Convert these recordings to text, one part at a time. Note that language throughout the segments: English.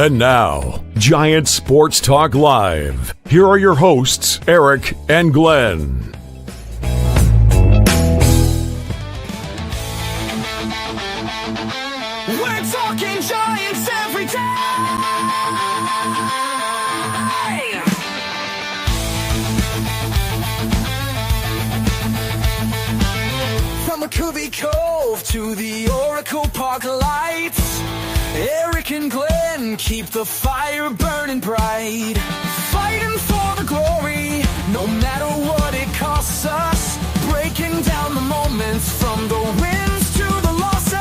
And now, Giant Sports Talk Live. Here are your hosts, Eric and Glenn. We're talking Giants every day. From McCovey Cove to the Oracle Park lights, Eric and Glenn keep the fire burning bright, fighting for the glory, no matter what it costs us, breaking down the moments from the wins to the losses.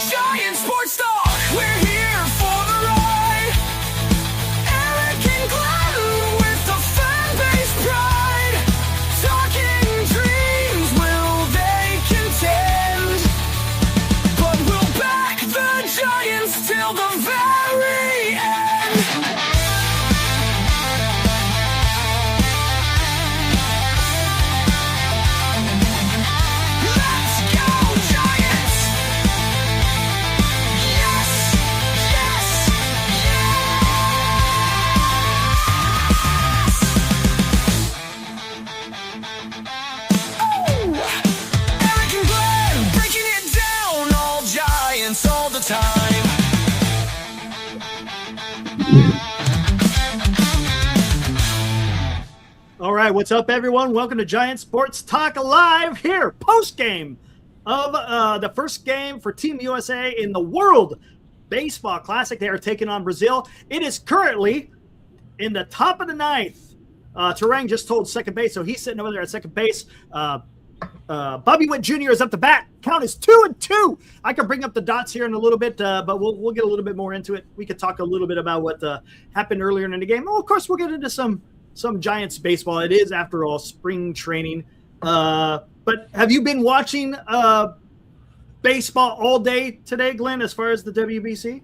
Giant Sports Talk, we're here for the ride. Eric and Glenn with the fan base pride, talking dreams, will they contend? But we'll back the Giants till the very end. Let's go Giants! Yes! Yes! Yes! Oh! Eric and Glenn breaking it down, all Giants all the time. All right, what's up, everyone? Welcome to Giant Sports Talk Live here, post-game of the first game for Team USA in the World Baseball Classic. They are taking on Brazil. It is currently in the top of the ninth. Terang just told second base, so he's sitting over there at second base. Bobby Witt Jr. is up to bat. Count is 2-2. I can bring up the dots here in a little bit, but we'll get a little bit more into it. We could talk a little bit about what happened earlier in the game. Oh, of course, we'll get into some Giants baseball. It is, after all, spring training. But have you been watching baseball all day today, Glenn, as far as the WBC?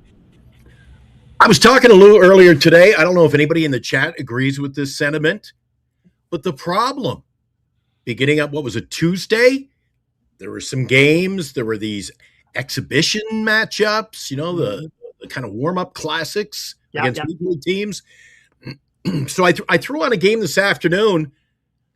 I was talking to Lou earlier today. I don't know if anybody in the chat agrees with this sentiment, but the problem, beginning up, what was it, Tuesday? There were some games. There were these exhibition matchups, the kind of warm-up classics against weekly teams. So I threw on a game this afternoon.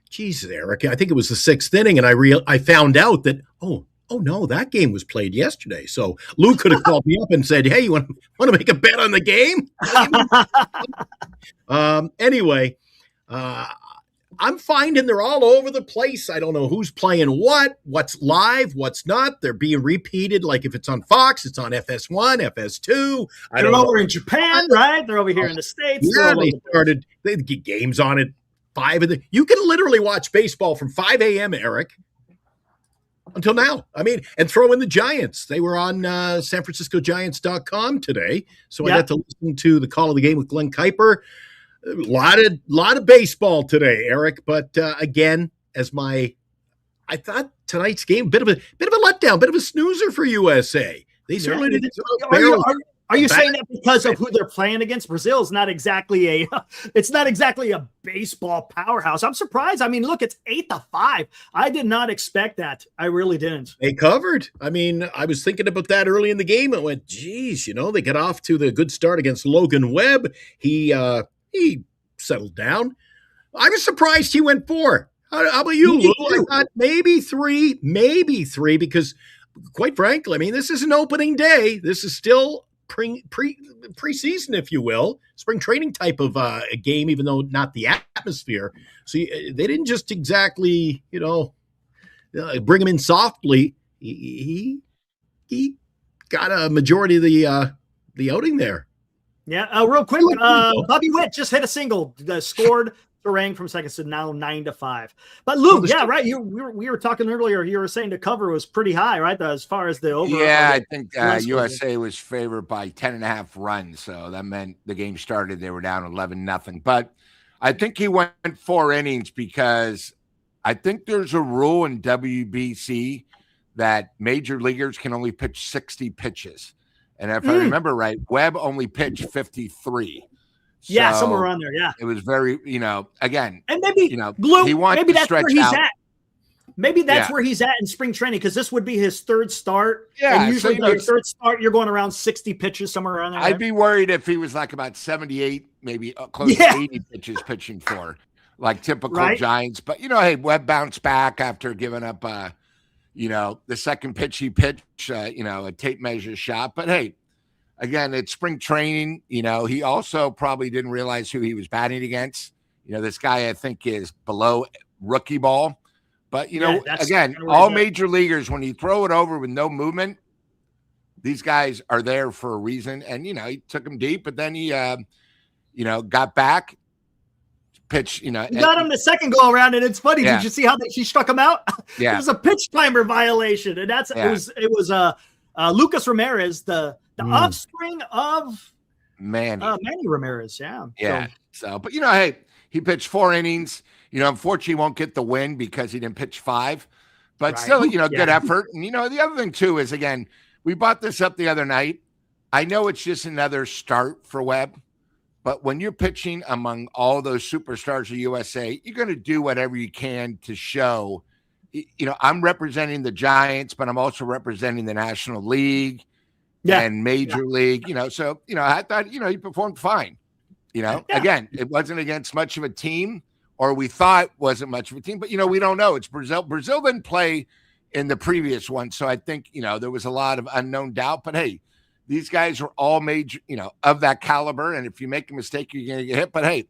Jesus, Eric, I think it was the sixth inning, and I found out that, oh no, that game was played yesterday. So Lou could have called me up and said, "Hey, you want to make a bet on the game?" Anyway, I'm finding they're all over the place. I don't know who's playing what's live, what's not. They're being repeated. Like if it's on Fox, it's on FS1, FS2. They're over in Japan, right? They're over here in the States. Yeah, they get games on at 5 of the. You can literally watch baseball from 5 a.m., Eric, until now. I mean, and throw in the Giants. They were on SanFranciscoGiants.com today, so I got to listen to the call of the game with Glenn Kuiper. A lot of baseball today, Eric. But again, I thought tonight's game bit of a letdown, bit of a snoozer for USA. They certainly didn't. Are you saying that because of who they're playing against? Brazil is not exactly a baseball powerhouse. I'm surprised. I mean, look, it's 8-5. I did not expect that. I really didn't. They covered. I mean, I was thinking about that early in the game. I went, geez, they got off to the good start against Logan Webb. He settled down. I was surprised he went 4. How about you, Lou? I thought maybe three, because quite frankly, I mean, this is an opening day. This is still preseason, if you will, spring training type of a game, even though not the atmosphere. So they didn't just exactly, bring him in softly. He got a majority of the outing there. Yeah, real quick, Bobby Witt just hit a single, scored Terang from seconds to now 9-5. But Luke, right. We were talking earlier. You were saying the cover was pretty high, right? As far as the overall. Yeah, I think USA was favored by 10.5 runs. So that meant the game started. They were down 11-0. But I think he went 4 innings because I think there's a rule in WBC that major leaguers can only pitch 60 pitches. And if I remember right, Webb only pitched 53. Yeah, somewhere around there. Yeah, it was very, again, and maybe Blue, he wants maybe to that's stretch where he's out. at. Maybe that's Yeah. where he's at in spring training, because this would be his third start. Yeah, And usually so, your third start, you're going around 60 pitches, somewhere around there. I'd right? be worried if he was like about 78, maybe close Yeah. to 80 pitches pitching for, like typical Right. Giants. But, hey, Webb bounced back after giving up, the second pitch he pitched, a tape measure shot. But, hey, again, it's spring training. He also probably didn't realize who he was batting against. This guy, I think, is below rookie ball. But, that's again, kinda where all he's at. major leaguers, when you throw it over with no movement, these guys are there for a reason. And, he took him deep, but then he, got back, pitch, He got him the second go around, and it's funny. Yeah. Did you see how he struck him out? Yeah. It was a pitch timer violation, and it was Lucas Ramirez, the offspring of Manny. Manny Ramirez. Yeah. Yeah. So, but hey, he pitched 4 innings. Unfortunately, he won't get the win because he didn't pitch 5. But Right. still, Yeah. good effort. And the other thing too is, again, we brought this up the other night. I know it's just another start for Webb, but when you're pitching among all those superstars of USA, you're going to do whatever you can to show. I'm representing the Giants, but I'm also representing the National League and Major League. So I thought he performed fine. Again, it wasn't against much of a team, or we thought wasn't much of a team, but we don't know. It's Brazil. Brazil didn't play in the previous one, so I think there was a lot of unknown doubt. But hey, these guys are all major, of that caliber, and if you make a mistake, you're going to get hit. But hey,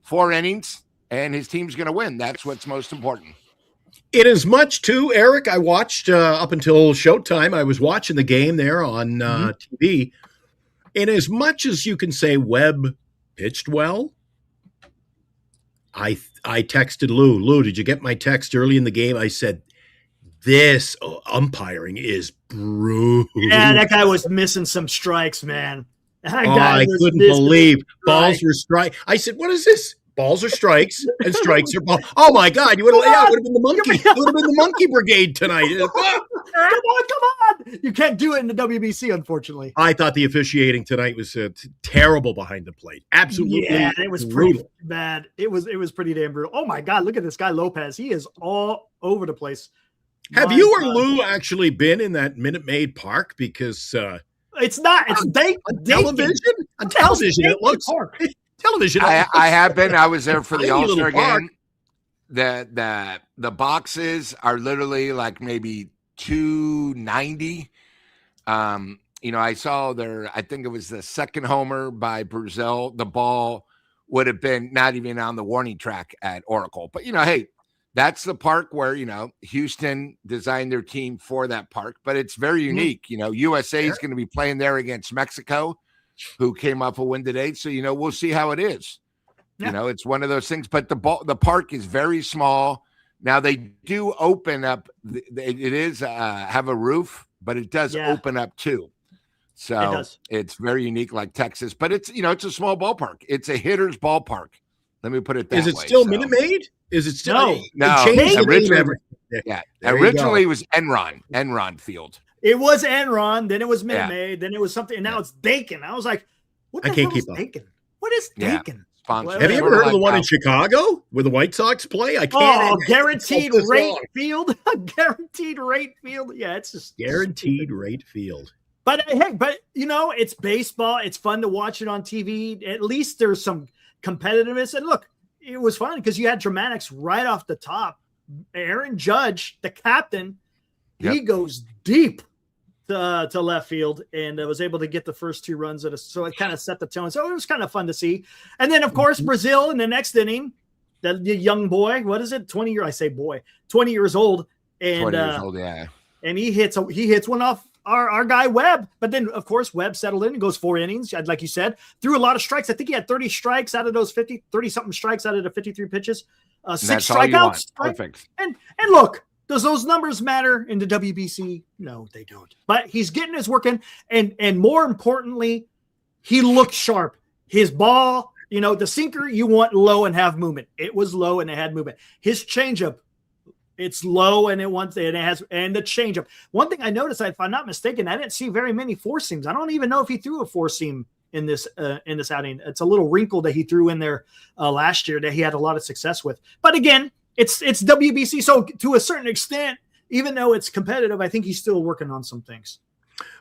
4 innings, and his team's going to win. That's what's most important. It is much too, Eric. I watched up until showtime. I was watching the game there on TV. And as much as you can say Webb pitched well, I texted Lou. Lou, did you get my text early in the game? I said, this umpiring is brutal. Yeah, that guy was missing some strikes, man. I couldn't believe balls were strike. I said, what is this? Balls are strikes and strikes are balls. Oh my God! It would have been the monkey. It would have been the monkey brigade tonight. Come on! You can't do it in the WBC, unfortunately. I thought the officiating tonight was terrible behind the plate. Absolutely, yeah, it was pretty bad. It was pretty damn brutal. Oh my God! Look at this guy Lopez. He is all over the place. Have you or Lou actually been in that Minute Maid Park? Because it's not. It's on television. On television, it looks. Television. I have been. I was there for the All-Star game. The boxes are literally like maybe 290. I saw I think it was the second homer by Brazil. The ball would have been not even on the warning track at Oracle. But hey, that's the park where Houston designed their team for that park. But it's very unique. USA is going to be playing there against Mexico, who came off a win today. So, we'll see how it is. Yeah. It's one of those things, but the park is very small. Now they do open up. It is have a roof, but it does open up too. So it's very unique, like Texas, but it's a small ballpark. It's a hitter's ballpark. Let me put it that way. Is it still Minute Maid? Is it still? No. Originally it was Enron Field. It was Enron, then it was Minute Maid, then it was something, and now it's Dakin. I was like, what the hell is Dakin? What is Dakin? Sponsor. Have you ever heard of the one in Chicago where the White Sox play? I can't. Guaranteed rate field. Guaranteed rate field. Yeah, it's just guaranteed rate field. But hey, it's baseball. It's fun to watch it on TV. At least there's some competitiveness. And look, it was fun because you had dramatics right off the top. Aaron Judge, the captain, he goes deep to left field and was able to get the first 2 runs so it kind of set the tone. So it was kind of fun to see. And then of course Brazil in the next inning, the young boy, what is it? 20 years old. And 20 years old, yeah. And he hits one off our guy Webb. But then of course Webb settled in and goes 4 innings, like you said, threw a lot of strikes. I think he had 30 strikes out of those 30 something strikes out of the 53 pitches. 6 strikeouts. Perfect. And look, does those numbers matter in the WBC? No, they don't. But he's getting his work in, and more importantly, he looked sharp. His ball, the sinker you want low and have movement. It was low and it had movement. His changeup, it's low and and the changeup. One thing I noticed, if I'm not mistaken, I didn't see very many 4-seams. I don't even know if he threw a 4-seam in this outing. It's a little wrinkle that he threw in there last year that he had a lot of success with. But again, it's WBC. So to a certain extent, even though it's competitive, I think he's still working on some things.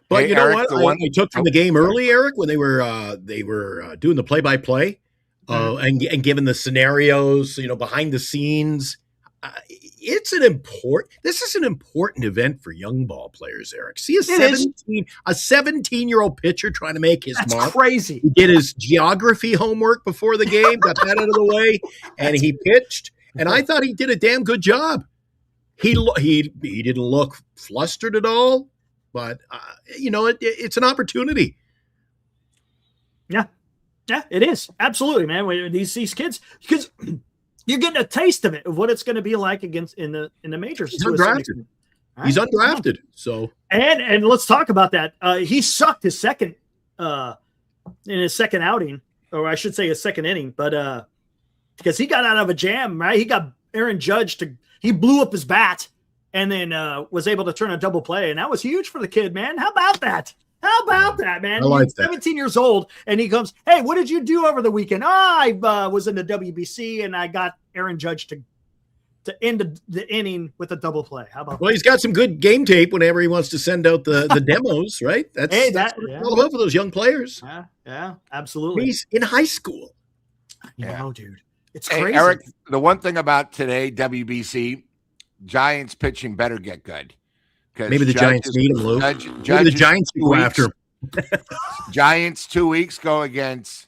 But Hey, you know Eric, what? I took from the game early, Eric, when they were doing the play-by-play and given the scenarios, behind the scenes. This is an important event for young ball players, Eric. See a 17-year-old pitcher trying to make his mark. That's crazy. He did his geography homework before the game, got that out of the way, and he pitched. And I thought he did a damn good job. He didn't look flustered at all, but it's an opportunity. Yeah, it is absolutely, man. When these kids, because you're getting a taste of it, of what it's going to be like in the majors. He's undrafted. Right? He's undrafted. So and let's talk about that. He sucked his second in his second outing, or I should say his second inning, but because he got out of a jam, right? He got Aaron Judge he blew up his bat and then was able to turn a double play, and that was huge for the kid, man. How about that? How about that, man? I like He's 17 years old, and he comes, hey, what did you do over the weekend? I was in the WBC, and I got Aaron Judge to end the inning with a double play. How about Well, he's got some good game tape whenever he wants to send out the demos, right? That's what it's all about for those young players. Yeah, absolutely. He's in high school. No, dude. It's Hey, crazy. Eric, the one thing about today, WBC, Giants pitching better get good. Maybe the Giants need him, Lou. Maybe the Giants go after him. Giants 2 weeks go against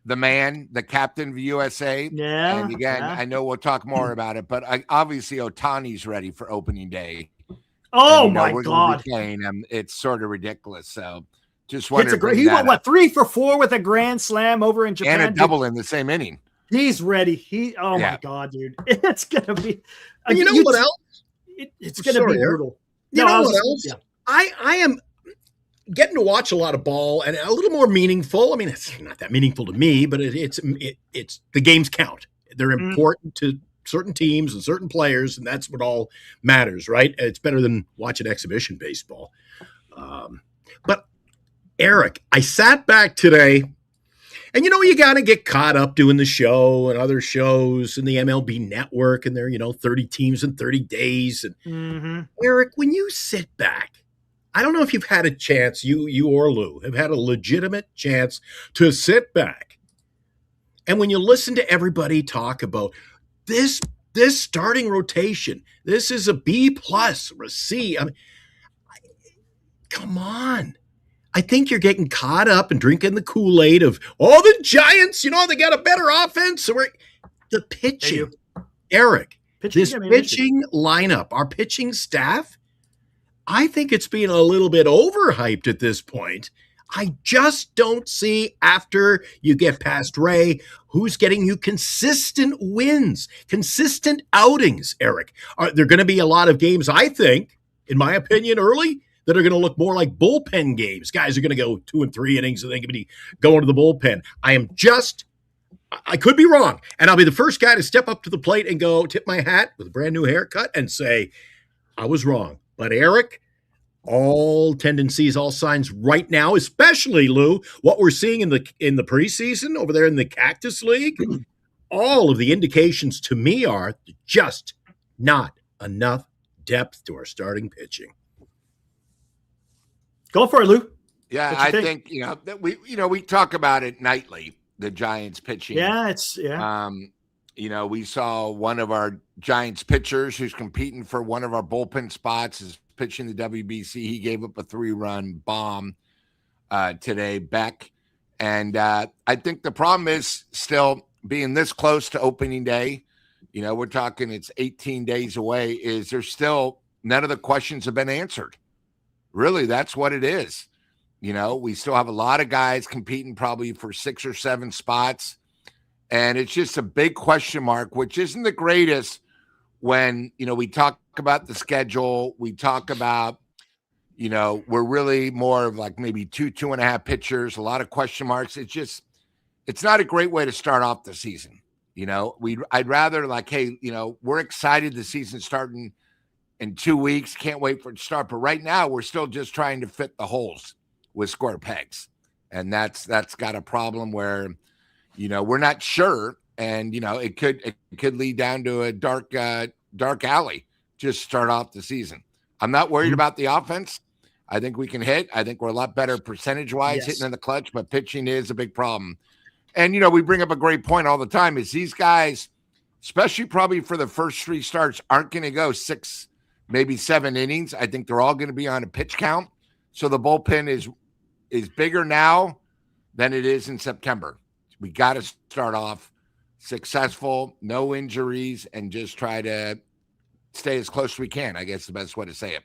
the man, the captain of the USA. Yeah. And again, I know we'll talk more about it, but obviously Ohtani's ready for opening day. Oh, and, my we're God. Playing him. It's sort of ridiculous. So just wanted to he went 3 for 4 with a grand slam over in Japan. And a double in the same inning. He's ready. My God, dude. It's gonna be. And you know what else? It's gonna be brutal. You know what else? Yeah. I am getting to watch a lot of ball and a little more meaningful. I mean, it's not that meaningful to me, but it's the games count. They're important to certain teams and certain players, and that's what all matters, right? It's better than watching exhibition baseball. But Eric, I sat back today. And you got to get caught up doing the show and other shows and the MLB network and their, 30 teams in 30 days. And Eric, when you sit back, I don't know if you've had a chance, you or Lou, have had a legitimate chance to sit back. And when you listen to everybody talk about this starting rotation, this is a B plus or a C. I mean, come on. I think you're getting caught up and drinking the Kool-Aid of the Giants, they got a better offense. So the pitching, Eric, pitching lineup, our pitching staff, I think it's being a little bit overhyped at this point. I just don't see after you get past Ray, who's getting you consistent wins, consistent outings, Eric. There are going to be a lot of games, I think, in my opinion, early, that are going to look more like bullpen games. Guys are going to go 2 and 3 innings and they're going to be going to the bullpen. I could be wrong. And I'll be the first guy to step up to the plate and go tip my hat with a brand new haircut and say, I was wrong. But Eric, all tendencies, all signs right now, especially Lou, what we're seeing in the preseason over there in the Cactus League, all of the indications to me are just not enough depth to our starting pitching. Go for it, Lou. Yeah, I think that we talk about it nightly. The Giants pitching. We saw one of our Giants pitchers who's competing for one of our bullpen spots is pitching the WBC. He gave up a 3-run bomb today, Beck, and I think the problem is still being this close to opening day. We're talking it's 18 days away. Is there still none of the questions have been answered? Really, that's what it is. We still have a lot of guys competing probably for 6 or 7 spots. And it's just a big question mark, which isn't the greatest when, we talk about the schedule. We talk about, we're really more of like maybe 2.5 pitchers, a lot of question marks. It's not a great way to start off the season. I'd rather hey, we're excited the season's starting in 2 weeks. Can't wait for it to start. But right now, we're still just trying to fit the holes with square pegs. And that's got a problem where, we're not sure and it could lead down to a dark alley. Just start off the season. I'm not worried about the offense. I think we can hit. I think we're a lot better percentage-wise hitting in the clutch, but pitching is a big problem. And, we bring up a great point all the time is these guys, especially probably for the first 3 starts, aren't going to go 6, maybe 7 innings. I think they're all going to be on a pitch count. So the bullpen is bigger now than it is in September. We got to start off successful, no injuries, and just try to stay as close as we can. I guess the best way to say it.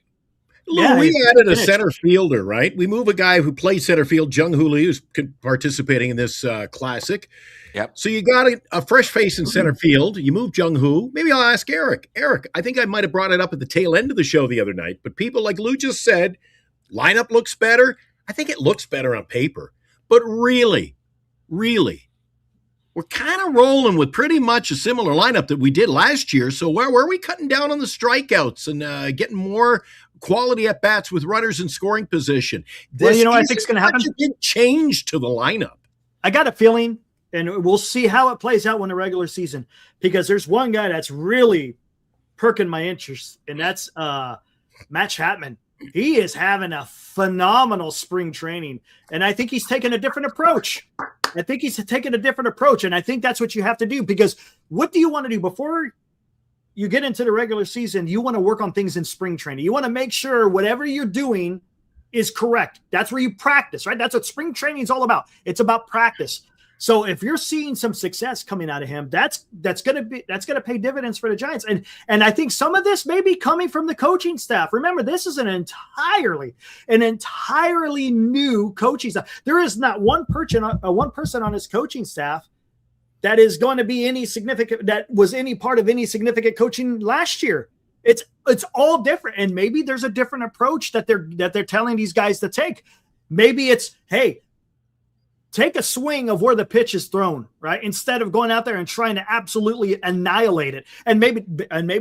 Lou, we added a center fielder, right? We move a guy who plays center field, Jung Hoo Lee, who's participating in this classic. Yep. So you got a fresh face in center field. You move Jung Hoo. Maybe I'll ask Eric. Eric, I think I might have brought it up at the tail end of the show the other night, but people like Lou just said, lineup looks better. I think it looks better on paper. But really, we're kind of rolling with pretty much a similar lineup that we did last year. So where are we cutting down on the strikeouts and getting more quality at bats with runners in scoring position? This I think it's going to happen. A big change to the lineup. I got a feeling, and we'll see how it plays out when the regular season, because there's one guy that's really perking my interest, and that's Matt Chapman. He is having a phenomenal spring training, and I think he's taking a different approach. And I think that's what you have to do, because what do you want to do before you get into the regular season? You want to work on things in spring training. You want to make sure whatever you're doing is correct. That's where you practice, right? That's what spring training is all about. It's about practice. So if you're seeing some success coming out of him, that's going to pay dividends for the Giants. And I think some of this may be coming from the coaching staff. Remember, this is an entirely new coaching staff. There is not one person on his coaching staff that is going to be that was any part of any significant coaching last year. It's all different. And maybe there's a different approach that they're telling these guys to take. Maybe it's, hey, take a swing of where the pitch is thrown, right? Instead of going out there and trying to absolutely annihilate it. And maybe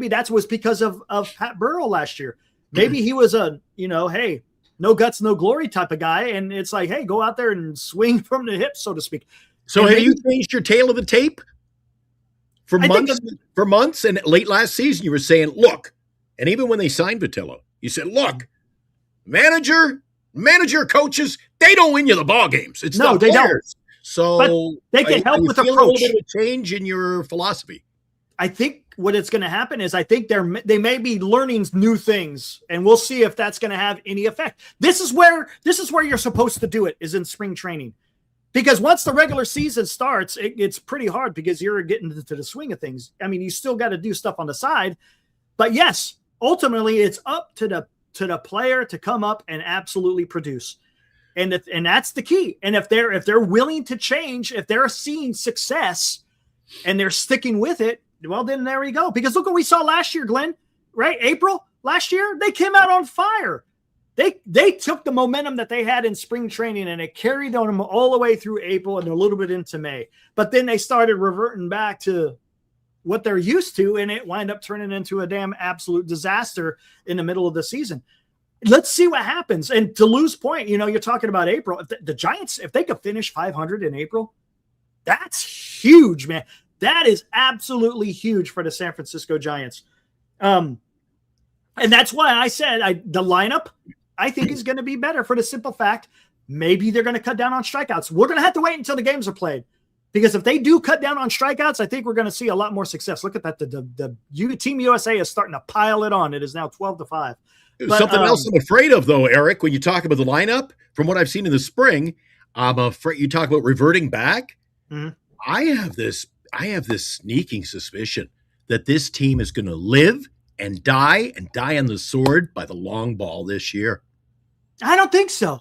that was because of Pat Burrell last year. Maybe he was a, hey, no guts, no glory type of guy. And it's like, hey, go out there and swing from the hip, so to speak. So have you changed your tail of the tape? For months and late last season, you were saying, look, and even when they signed Vitello, you said, look, manager, coaches, they don't win you the ball games. It's not they don't. So but they can help with approach. A little bit of a change in your philosophy. I think what it's going to happen is I think they may be learning new things, and we'll see if that's going to have any effect. This is where you're supposed to do it, is in spring training, because once the regular season starts, it's pretty hard because you're getting into the swing of things. I mean, you still got to do stuff on the side, but yes, ultimately it's up to the player to come up and absolutely produce. And that's the key. And if they're willing to change, if they're seeing success and they're sticking with it, well, then there we go. Because look what we saw last year, Glenn, right? April last year, they came out on fire. They took the momentum that they had in spring training and it carried on them all the way through April and a little bit into May. But then they started reverting back to what they're used to, and it wind up turning into a damn absolute disaster in the middle of the season. Let's see what happens. And to Lou's point, you're talking about April. If the Giants, if they could finish 500 in April, that's huge, man. That is absolutely huge for the San Francisco Giants. And that's why I said the lineup, I think, is going to be better for the simple fact, maybe they're going to cut down on strikeouts. We're going to have to wait until the games are played. Because if they do cut down on strikeouts, I think we're going to see a lot more success. Look at that. The Team USA is starting to pile it on. It is now 12-5. But, something else I'm afraid of, though, Eric, when you talk about the lineup, from what I've seen in the spring, I'm afraid you talk about reverting back. Mm-hmm. I have this sneaking suspicion that this team is going to live and die on the sword by the long ball this year. I don't think so.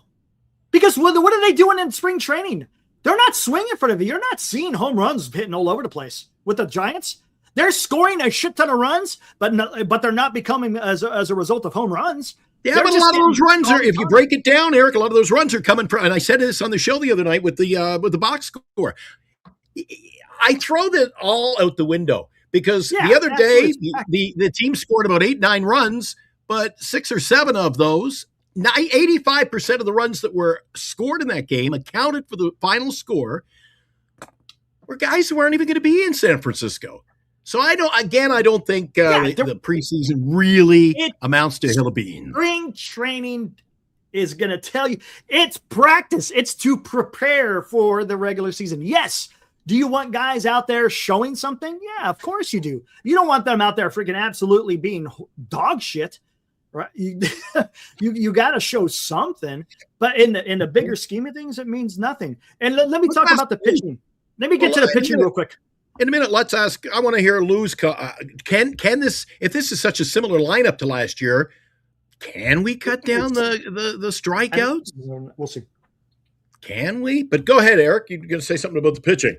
Because what are they doing in spring training? They're not swinging for the. You're not seeing home runs hitting all over the place with the Giants. They're scoring a shit ton of runs, but they're not becoming as a result of home runs. Yeah, but a lot of those runs are, if you break it down, Eric, a lot of those runs are coming from, and I said this on the show the other night with the box score. I throw that all out the window because the other day the team scored about 8-9 runs, but 6 or 7 of those, 85% of the runs that were scored in that game accounted for the final score. were guys who aren't even going to be in San Francisco. So I don't think the preseason really amounts to a hill of beans. Spring training is going to tell you it's practice. It's to prepare for the regular season. Yes. Do you want guys out there showing something? Yeah, of course you do. You don't want them out there freaking absolutely being dog shit, right? You got to show something. But in the bigger scheme of things, it means nothing. And let me talk about the pitching. Let me get to the pitching real quick. In a minute, let's ask. I want to hear Lou's. Can this? If this is such a similar lineup to last year, can we cut down the strikeouts? We'll see. Can we? But go ahead, Eric. You're going to say something about the pitching.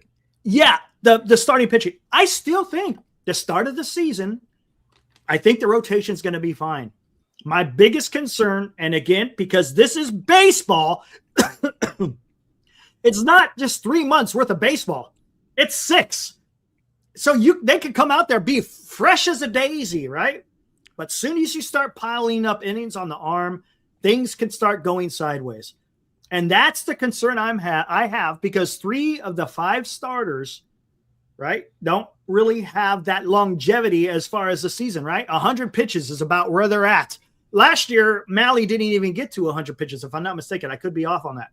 Yeah, the starting pitching. I still think the start of the season, I think the rotation is going to be fine. My biggest concern, and again, because this is baseball, it's not just 3 months worth of baseball. It's 6. So they could come out there, be fresh as a daisy, right? But as soon as you start piling up innings on the arm, things can start going sideways. And that's the concern I have because 3 of the 5 starters, right, don't really have that longevity as far as the season, right? 100 pitches is about where they're at. Last year, Malley didn't even get to 100 pitches, if I'm not mistaken. I could be off on that.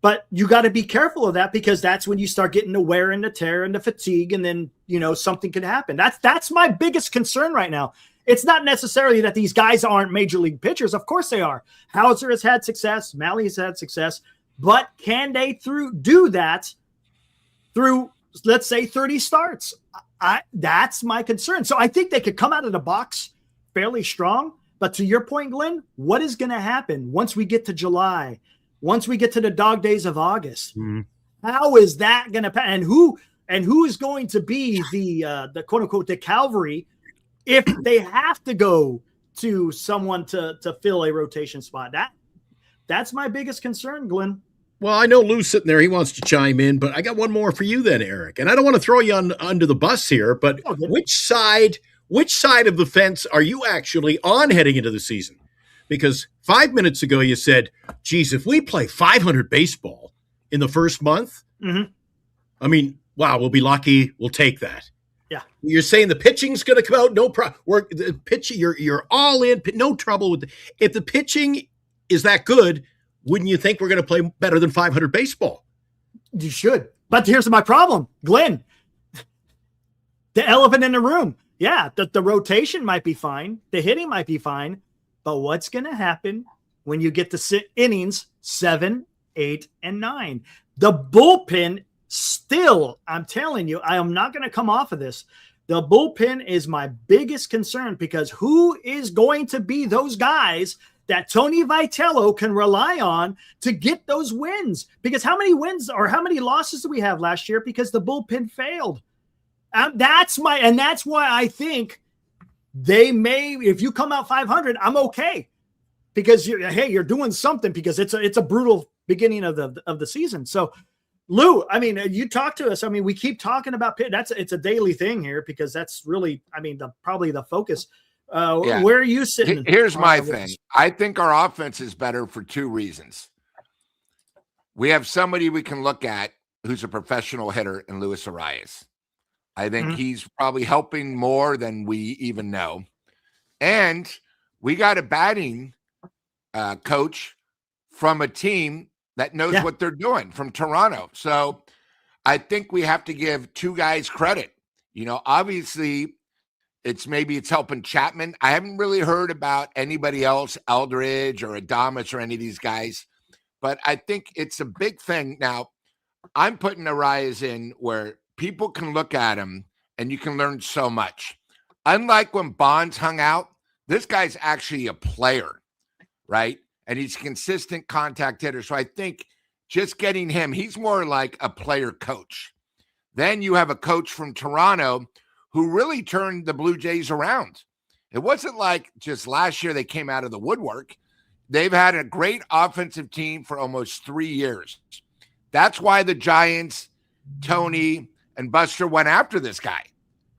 But you got to be careful of that because that's when you start getting the wear and the tear and the fatigue, and then, something can happen. That's my biggest concern right now. It's not necessarily that these guys aren't major league pitchers. Of course they are. Hauser has had success. Malley has had success. But can they do that through, let's say, 30 starts? That's my concern. So I think they could come out of the box fairly strong. But to your point, Glenn, what is going to happen once we get to July? Once we get to the dog days of August, How is that going to and who is going to be the quote unquote the cavalry if they have to go to someone to fill a rotation spot? That's my biggest concern, Glenn. Well, I know Lou's sitting there. He wants to chime in, but I got one more for you then, Eric. And I don't want to throw you under the bus here, but which side of the fence are you actually on heading into the season? Because 5 minutes ago you said, geez, if we play 500 baseball in the first month, I mean, wow, we'll be lucky. We'll take that. Yeah. You're saying the pitching's going to come out, no problem. The pitching, you're all in, no trouble with if the pitching is that good, wouldn't you think we're going to play better than 500 baseball? You should. But here's my problem, Glenn. The elephant in the room. Yeah, the rotation might be fine. The hitting might be fine. But what's going to happen when you get to innings 7, 8, and 9? The bullpen still, I'm telling you, I am not going to come off of this. The bullpen is my biggest concern because who is going to be those guys that Tony Vitello can rely on to get those wins? Because how many wins or how many losses do we have last year because the bullpen failed? That's why I think they may, if you come out 500, I'm okay because you're doing something because it's a brutal beginning of the season. So Lou, I mean, you talk to us. I mean, we keep talking about Pitt. It's a daily thing here because that's really, I mean, probably the focus. Where are you sitting? Here's my thing. I think our offense is better for 2 reasons. We have somebody we can look at who's a professional hitter in Luis Arias. I think he's probably helping more than we even know. And we got a batting coach from a team that knows what they're doing from Toronto. So I think we have to give 2 guys credit. Obviously it's helping Chapman. I haven't really heard about anybody else, Eldridge or Adames or any of these guys, but I think it's a big thing. Now I'm putting Arias in where people can look at him and you can learn so much. Unlike when Bonds hung out, this guy's actually a player, right? And he's a consistent contact hitter. So I think just getting him, he's more like a player coach. Then you have a coach from Toronto who really turned the Blue Jays around. It wasn't like just last year they came out of the woodwork. They've had a great offensive team for almost 3 years. That's why the Giants, Tony, and Buster went after this guy,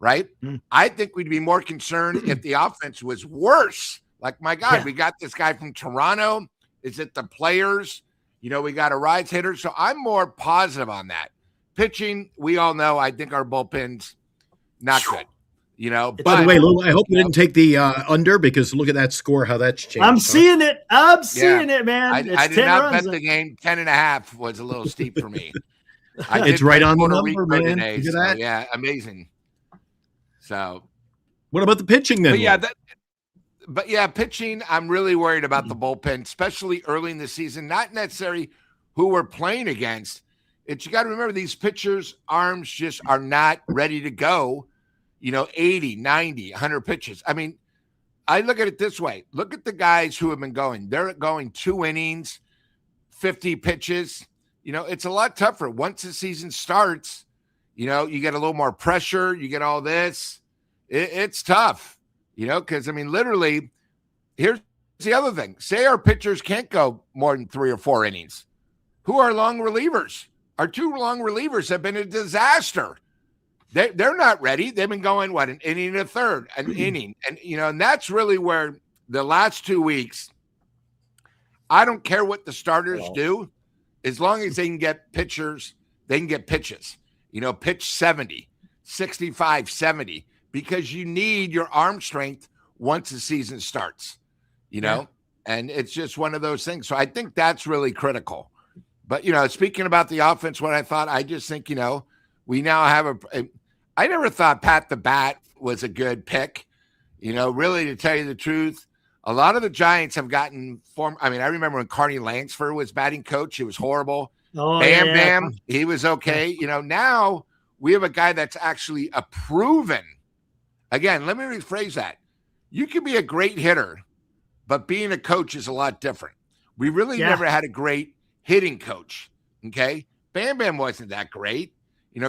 right? I think we'd be more concerned if the offense was worse. Like, my God, we got this guy from Toronto. Is it the players? We got a rise hitter. So I'm more positive on that. pitching, we all know. I think our bullpen's not good. You know, By the way, Lou, I hope you didn't take the under, because look at that score, how that's changed. I'm seeing it. I'm seeing it, man. I did not bet the game. 10.5 was a little steep for me. It's right on the number, man. Today, Look at that. Yeah, amazing. So, what about the pitching then? But pitching, I'm really worried about the bullpen, especially early in the season. Not necessarily who we're playing against. It's, you got to remember, these pitchers' arms just are not ready to go. 80, 90, 100 pitches. I mean, I look at it this way. Look at the guys who have been going. They're going 2 innings, 50 pitches. It's a lot tougher. Once the season starts, you get a little more pressure. You get all this. It's tough, because, I mean, literally, here's the other thing. Say our pitchers can't go more than 3 or 4 innings. Who are long relievers? Our 2 long relievers have been a disaster. They're not ready. They've been going, an inning and a third, an inning. And, and that's really where the last 2 weeks, I don't care what the starters do, as long as they can get pitchers, they can get pitches. Pitch 70, 65, 70, because you need your arm strength once the season starts, and it's just one of those things. So I think that's really critical. But, speaking about the offense, what I thought, I just think, we now have I never thought Pat the Bat was a good pick. Really, to tell you the truth, a lot of the Giants have gotten I remember when Carney Lansford was batting coach, he was horrible. Bam, he was okay. Now we have a guy that's actually a proven. Again, let me rephrase that. You can be a great hitter, but being a coach is a lot different. We really never had a great hitting coach. Okay. Bam wasn't that great.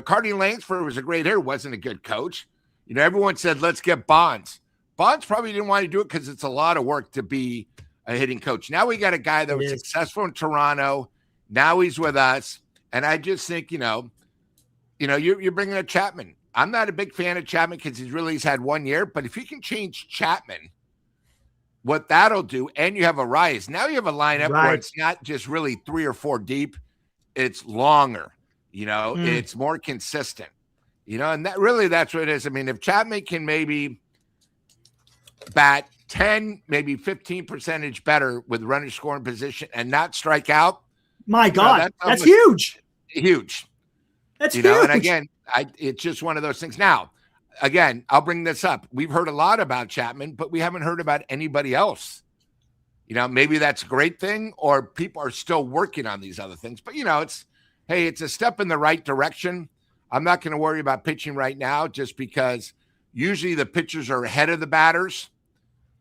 Carney Lansford was a great hitter, wasn't a good coach. Everyone said, let's get Bonds. Bonds probably didn't want to do it because it's a lot of work to be a hitting coach. Now we got a guy that was successful in Toronto. Now he's with us. And I just think, you're bringing up Chapman. I'm not a big fan of Chapman because he's had 1 year. But if you can change Chapman, what that'll do, and you have a rise. Now you have a lineup where it's not just really 3 or 4 deep. It's longer. It's more consistent, and that's what it is. I mean, if Chapman can maybe bat 10, maybe 15% better with runner scoring position and not strike out. My God, that's huge. Huge. That's huge. And again, it's just one of those things. Now, again, I'll bring this up. We've heard a lot about Chapman, but we haven't heard about anybody else. Maybe that's a great thing, or people are still working on these other things. But, it's a step in the right direction. I'm not going to worry about pitching right now just because usually the pitchers are ahead of the batters.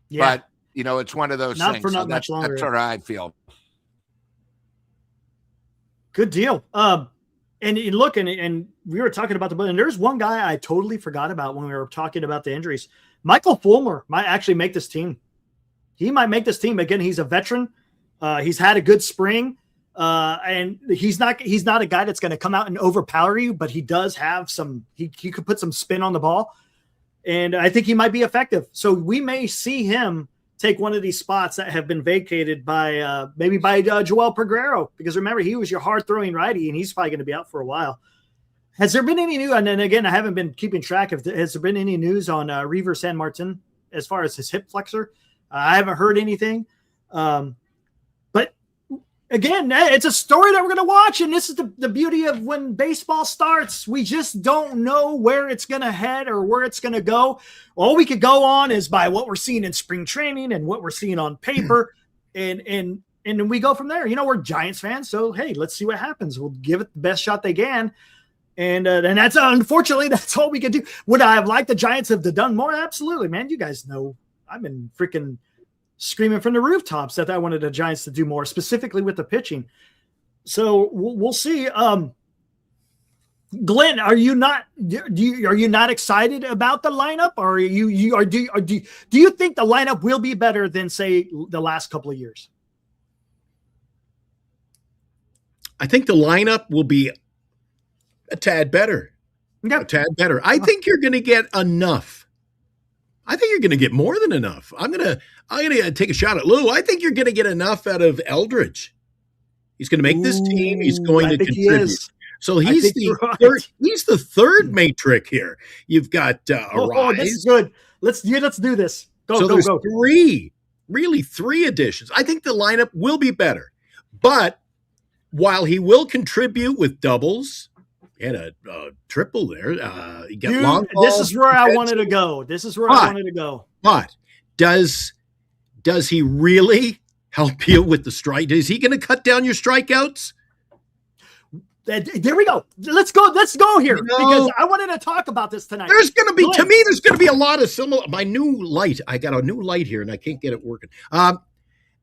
Yeah. But, it's one of those things. Not much longer. That's what I feel. Good deal. And look, and we were talking about and there's one guy I totally forgot about when we were talking about the injuries. Michael Fulmer might actually make this team. He might make this team. Again, he's a veteran. He's had a good spring. And he's not a guy that's going to come out and overpower you, but he does have he could put some spin on the ball, and I think he might be effective. So we may see him take one of these spots that have been vacated by maybe by Joel Peguero, because remember, he was your hard throwing righty and he's probably going to be out for a while. Has there been any news? And then again, I haven't been keeping track of, has there been any news on Reaver San Martin as far as his hip flexor? I haven't heard anything. But again, it's a story that we're going to watch. And this is the beauty of when baseball starts. We just don't know where it's going to head or where it's going to go. All we could go on is by what we're seeing in spring training and what we're seeing on paper. And then we go from there. We're Giants fans. So, hey, let's see what happens. We'll give it the best shot they can. And that's unfortunately, that's all we can do. Would I have liked the Giants have done more? Absolutely, man. You guys know I've been freaking screaming from the rooftops that I wanted the Giants to do more, specifically with the pitching. So we'll see. Glenn, are you not excited about the lineup, or do you think the lineup will be better than, say, the last couple of years? I think the lineup will be a tad better. Okay. A tad better. I think you're going to get enough. I think you're going to get more than enough. I'm going to take a shot at Lou. I think you're going to get enough out of Eldridge. He's going to make this team. He's going to contribute. So he's the right. third. He's the third matrix here. You've got Oh, this is good. Let's do this. Go, so go, there's go. three additions. I think the lineup will be better, but while he will contribute with doubles and a triple there, you get Dude, long this balls, is where I wanted to defensive. go. This is where I wanted to go. But does he really help you with the strike? Is he going to cut down your strikeouts? There we go. Let's go here because I wanted to talk about this tonight. There's going to be, to me, there's going to be a lot of similar. My new light, I got a new light here and I can't get it working.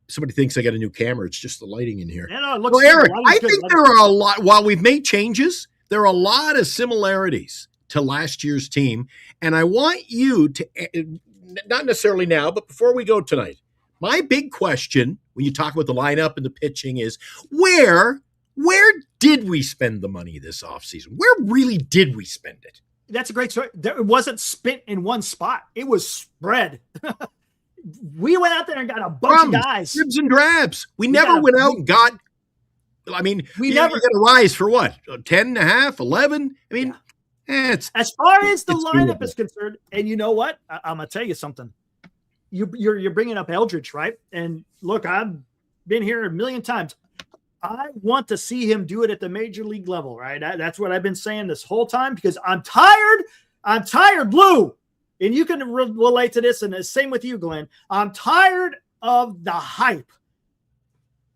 Somebody thinks I got a new camera. It's just the lighting in here. Yeah, no, it looks well, Eric, I good. think there are a lot, while we've made changes, there are a lot of similarities to last year's team. And I want you to, not necessarily now, but before we go tonight, my big question when you talk about the lineup and the pitching is where did we spend the money this offseason? Where really did we spend it? That's a great story. It wasn't spent in one spot. It was spread. We went out there and got a bunch of guys. Dribs and drabs. We never went out and got, I mean, we never got a rise for what? 10 and a half, 11? I mean, it's as far as the lineup is concerned, and you know what? I'm going to tell you something. You're bringing up Eldridge, right? And look, I've been here a million times. I want to see him do it at the major league level, right? That's what I've been saying this whole time because I'm tired. I'm tired, Blue. And you can relate to this, and the same with you, Glenn. I'm tired of the hype,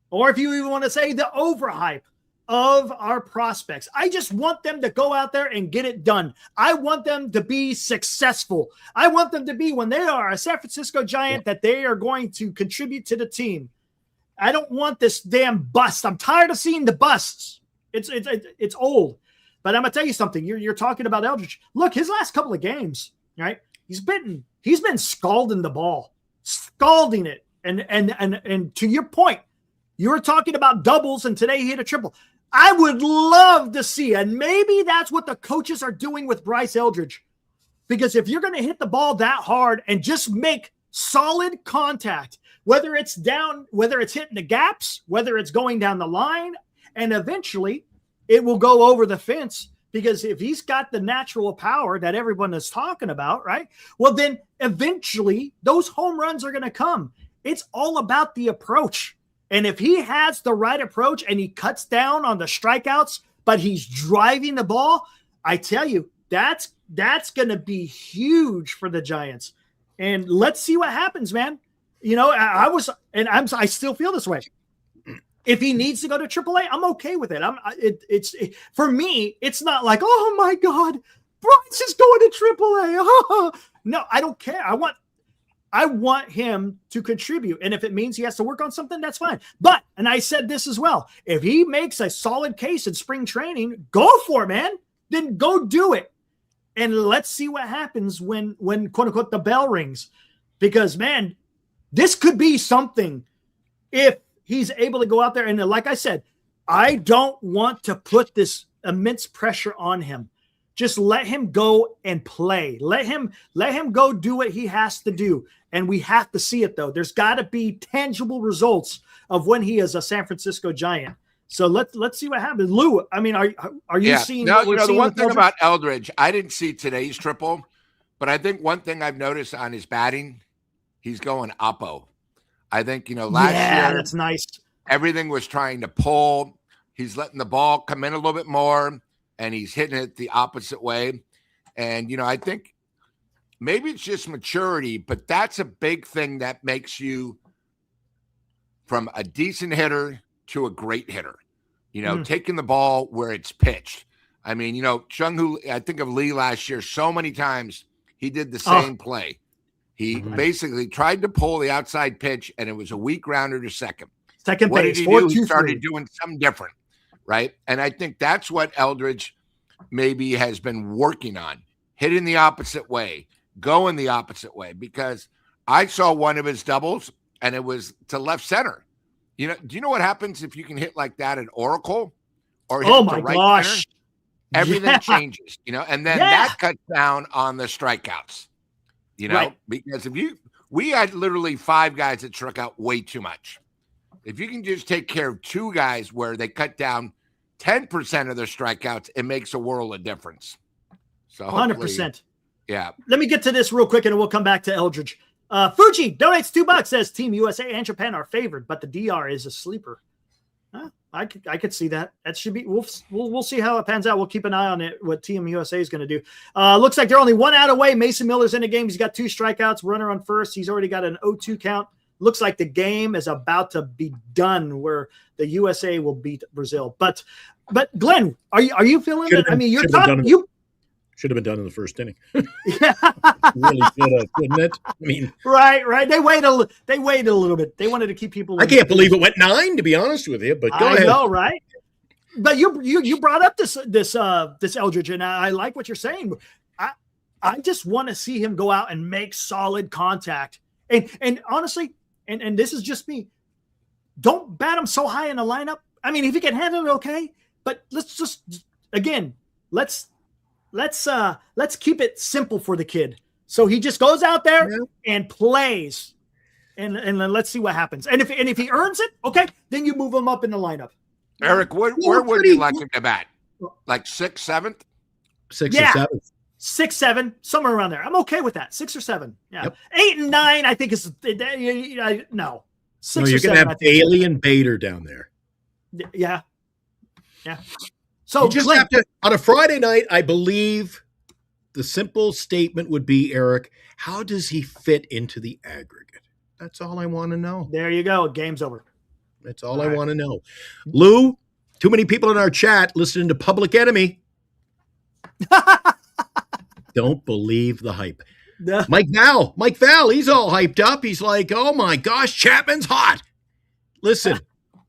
or if you even want to say the overhype of our prospects. I just want them to go out there and get it done. I want them to be successful. I want them to be, when they are a San Francisco Giant, that they are going to contribute to the team. I don't want this damn bust. I'm tired of seeing the busts. It's old. But I'm going to tell you something. You're talking about Eldridge. Look, his last couple of games, right? He's been scalding the ball, scalding it. And to your point, you were talking about doubles, and today he hit a triple. I would love to see, and maybe that's what the coaches are doing with Bryce Eldridge. Because if you're going to hit the ball that hard and just make solid contact, whether it's hitting the gaps, whether it's going down the line, and eventually it will go over the fence. Because if he's got the natural power that everyone is talking about, right? Well, then eventually those home runs are going to come. It's all about the approach. And if he has the right approach and he cuts down on the strikeouts, but he's driving the ball, I tell you, that's going to be huge for the Giants. And let's see what happens, man. You know, I still feel this way. If he needs to go to AAA, I'm okay with it. For me, it's not like, oh my God, Bryce is going to AAA. No, I don't care. I want him to contribute. And if it means he has to work on something, that's fine. But, and I said this as well, if he makes a solid case in spring training, go for it, man. Then go do it. And let's see what happens when quote unquote the bell rings. Because, man, this could be something if he's able to go out there. And like I said, I don't want to put this immense pressure on him. Just let him go and play. Let him go do what he has to do. And we have to see it, though. There's got to be tangible results of when he is a San Francisco Giant. So let's see what happens. Lou, I mean, are you seeing? No, the one thing about Eldridge, I didn't see today's triple, but I think one thing I've noticed on his batting, he's going oppo. I think, last year, that's nice. Everything was trying to pull. He's letting the ball come in a little bit more, and he's hitting it the opposite way. And, I think maybe it's just maturity, but that's a big thing that makes you from a decent hitter to a great hitter, taking the ball where it's pitched. I mean, Chung-Hoo, I think of Lee last year, so many times he did the same play. He basically tried to pull the outside pitch, and it was a weak rounder to second. Second what base. Did he do? He started doing something different, right? And I think that's what Eldridge maybe has been working on, hitting the opposite way, going the opposite way, because I saw one of his doubles, and it was to left center. Do you know what happens if you can hit like that at Oracle or hit my to right gosh. center? Everything changes, and then that cuts down on the strikeouts, right. Because we had literally 5 guys that struck out way too much. If you can just take care of 2 guys where they cut down 10% of their strikeouts, it makes a world of difference. So 100%. Yeah. Let me get to this real quick, and we'll come back to Eldridge. Fuji donates $2, says Team USA and Japan are favored, but the DR is a sleeper. I could see that. That should be. We'll see how it pans out. We'll keep an eye on it. What Team USA is going to do. Looks like they're only 1 out away. Mason Miller's in the game. He's got 2 strikeouts. Runner on first. He's already got an 0-2 count. Looks like the game is about to be done, where the USA will beat Brazil. But Glenn, are you feeling it? I mean, you're talking. Should have been done in the first inning. Yeah. Really should have, couldn't it? I mean, right. They waited a little bit. They wanted to keep people. I can't believe it went 9, to be honest with you. But go ahead. I know, right? But you brought up this Eldridge, and I like what you're saying. I just want to see him go out and make solid contact. And honestly, and this is just me. Don't bat him so high in the lineup. I mean, if he can handle it, okay. But let's keep it simple for the kid. So he just goes out there and plays, and then let's see what happens. And if he earns it, okay, then you move him up in the lineup. Eric, where would you like him to bat? Like 6th, 7th? 6th or 7th. 6, 7, somewhere around there. I'm okay with that. 6 or 7. Yeah. Yep. 8 and 9, I think is no. 6 No, or you're 7. going to have Bailey and Bader down there. Yeah. So you just have to, on a Friday night, I believe the simple statement would be, Eric, how does he fit into the aggregate? That's all I want to know. There you go. Game's over. That's all I want to know. Lou, too many people in our chat listening to Public Enemy. Don't believe the hype. Mike Val, he's all hyped up. He's like, oh my gosh, Chapman's hot. Listen,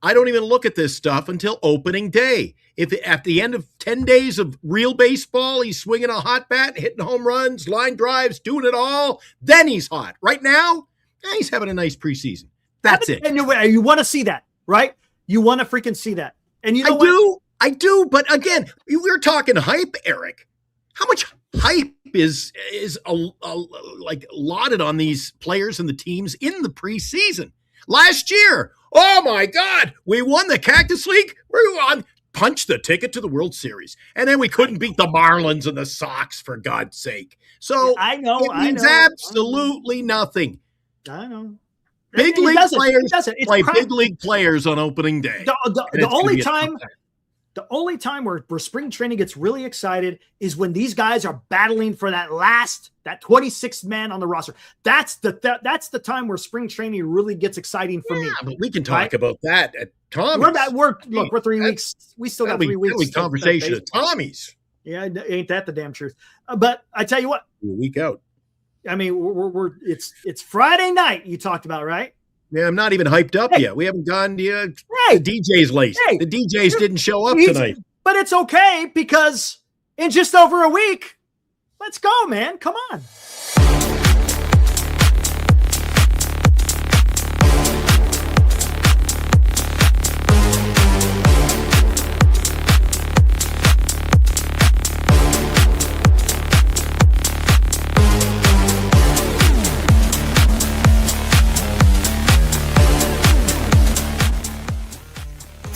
I don't even look at this stuff until opening day. If at the end of 10 days of real baseball, he's swinging a hot bat, hitting home runs, line drives, doing it all, then he's hot. Right now, he's having a nice preseason. That's it. And you want to see that, right? You want to freaking see that. And you know I do. But again, we're talking hype, Eric. How much hype is like lauded on these players and the teams in the preseason? Last year, oh my God, we won the Cactus League. Punched the ticket to the World Series, and then we couldn't beat the Marlins and the Sox, for God's sake. So I know it means absolutely nothing. I know. Big league players play big league players on opening day. The only time where spring training gets really excited is when these guys are battling for that 26th man on the roster. That's the time where spring training really gets exciting for me. But we can talk about that at Tommy's. We're 3 weeks. We still got 3 weeks. Conversation at Tommy's. Yeah, ain't that the damn truth? But I tell you what, a week out. I mean, it's Friday night. You talked about, right? Yeah, I'm not even hyped up yet. We haven't gone yet. The DJ's late. The DJs didn't show up tonight. But it's okay, because in just over a week, let's go, man. Come on.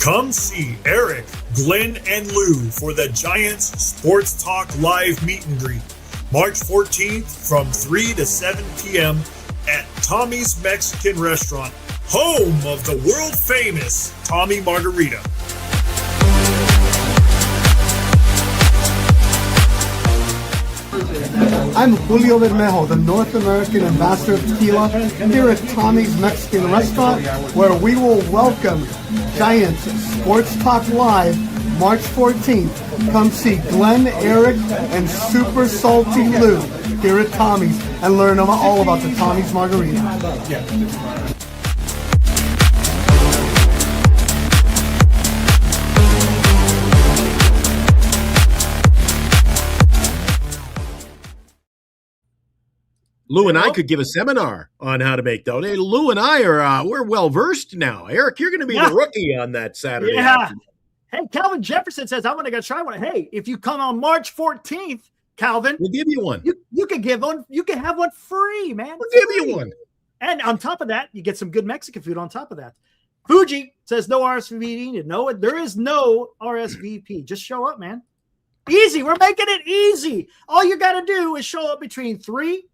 Come see Eric, Glenn, and Lou for the Giants Sports Talk Live meet and greet, March 14th from 3 to 7 p.m. at Tommy's Mexican Restaurant, home of the world-famous Tommy Margarita. I'm Julio Bermejo, the North American ambassador of tequila, here at Tommy's Mexican Restaurant, where we will welcome Giants Sports Talk Live March 14th. Come see Glenn, Eric, and Super Salty Lou here at Tommy's and learn all about the Tommy's Margarita. Lou and I could give a seminar on how to make those. Hey, Lou and I we're well versed now. Eric, you're going to be the rookie on that Saturday. Afternoon. Hey, Calvin Jefferson says I want to go try one. Hey, if you come on March 14th, Calvin, we'll give you one. You can give one. You can have one free, man. We'll give you one. And on top of that, you get some good Mexican food on top of that. Fuji says no RSVP. No, there is no RSVP. Just show up, man. Easy. We're making it easy. All you got to do is show up between 3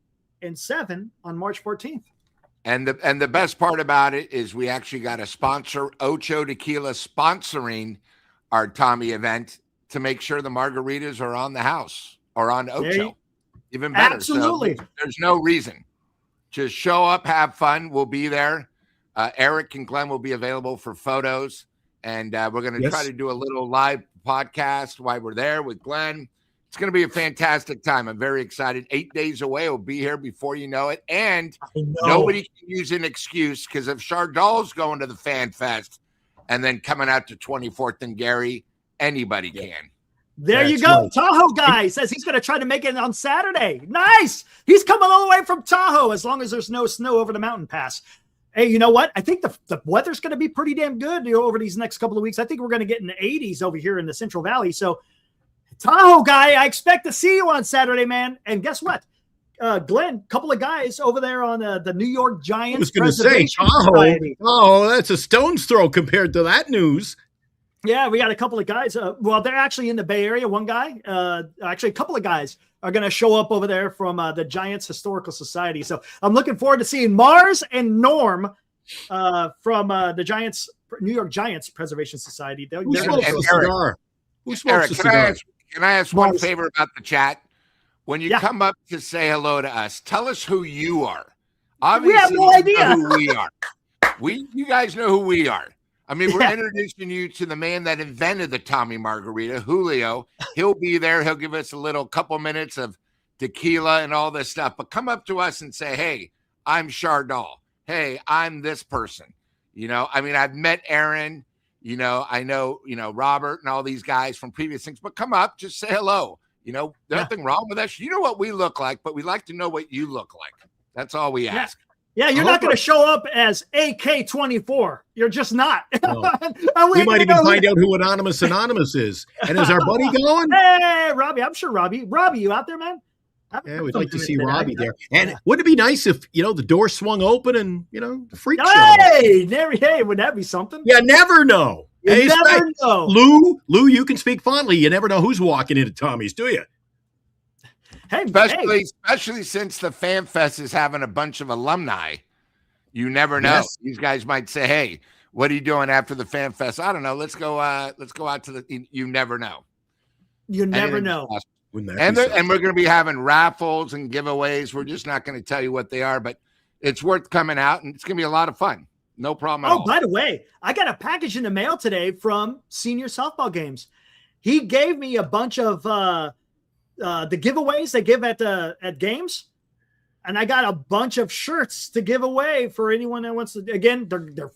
and 7 on March 14th. And the best part about it is we actually got a sponsor, Ocho Tequila, sponsoring our Tommy event to make sure the margaritas are on the house or on Ocho. Even better. Absolutely. So there's no reason. Just show up, have fun. We'll be there. Eric and Glenn will be available for photos. And we're going to try to do a little live podcast while we're there with Glenn. It's going to be a fantastic time. I'm very excited. 8 days away. We'll be here before you know it. And nobody can use an excuse because if Chardal's going to the Fan Fest and then coming out to 24th and Gary, anybody can. There you go. Right. Tahoe guy says he's going to try to make it on Saturday. Nice. He's coming all the way from Tahoe as long as there's no snow over the mountain pass. Hey, you know what? I think the weather's going to be pretty damn good over these next couple of weeks. I think we're going to get in the 80s over here in the Central Valley. So Tahoe guy, I expect to see you on Saturday, man. And guess what? Glenn, a couple of guys over there on the New York Giants. I was going to say Tahoe. Oh, that's a stone's throw compared to that news. Yeah, we got a couple of guys. Well, they're actually in the Bay Area. One guy, actually a couple of guys are going to show up over there from the Giants Historical Society. So I'm looking forward to seeing Mars and Norm from the Giants, New York Giants Preservation Society. Who smokes a cigar? Who smokes a cigar? Can I ask one favor about the chat? When you come up to say hello to us, tell us who you are. Obviously, we have no idea who we are. You guys know who we are. I mean, we're introducing you to the man that invented the Tommy Margarita, Julio. He'll be there. He'll give us a little couple minutes of tequila and all this stuff. But come up to us and say, hey, I'm Chardal. Hey, I'm this person. You know, I mean, I've met Aaron. You know, I know, Robert and all these guys from previous things. But come up, just say hello. You know, there's nothing wrong with us. You know what we look like, but we like to know what you look like. That's all we ask. Yeah, you're not going to show up as AK-24. You're just not. No. We might even find out who Anonymous is. And is our buddy going? Hey, Robbie. I'm sure Robbie. Robbie, you out there, man? Yeah, we'd like to see Robbie there. And wouldn't it be nice if, the door swung open and, the freak show? Hey, would that be something? You never know. You never know. Lou, you can speak fondly. You never know who's walking into Tommy's, do you? Hey, especially since the Fan Fest is having a bunch of alumni, you never know. Yes. These guys might say, "Hey, what are you doing after the Fan Fest?" I don't know. Let's go out to the. You never know. You never know. And we're going to be having raffles and giveaways. We're just not going to tell you what they are, but it's worth coming out, and it's going to be a lot of fun. No problem at all. Oh, by the way, I got a package in the mail today from Senior Softball Games. He gave me a bunch of the giveaways they give at games, and I got a bunch of shirts to give away for anyone that wants to. Again, they're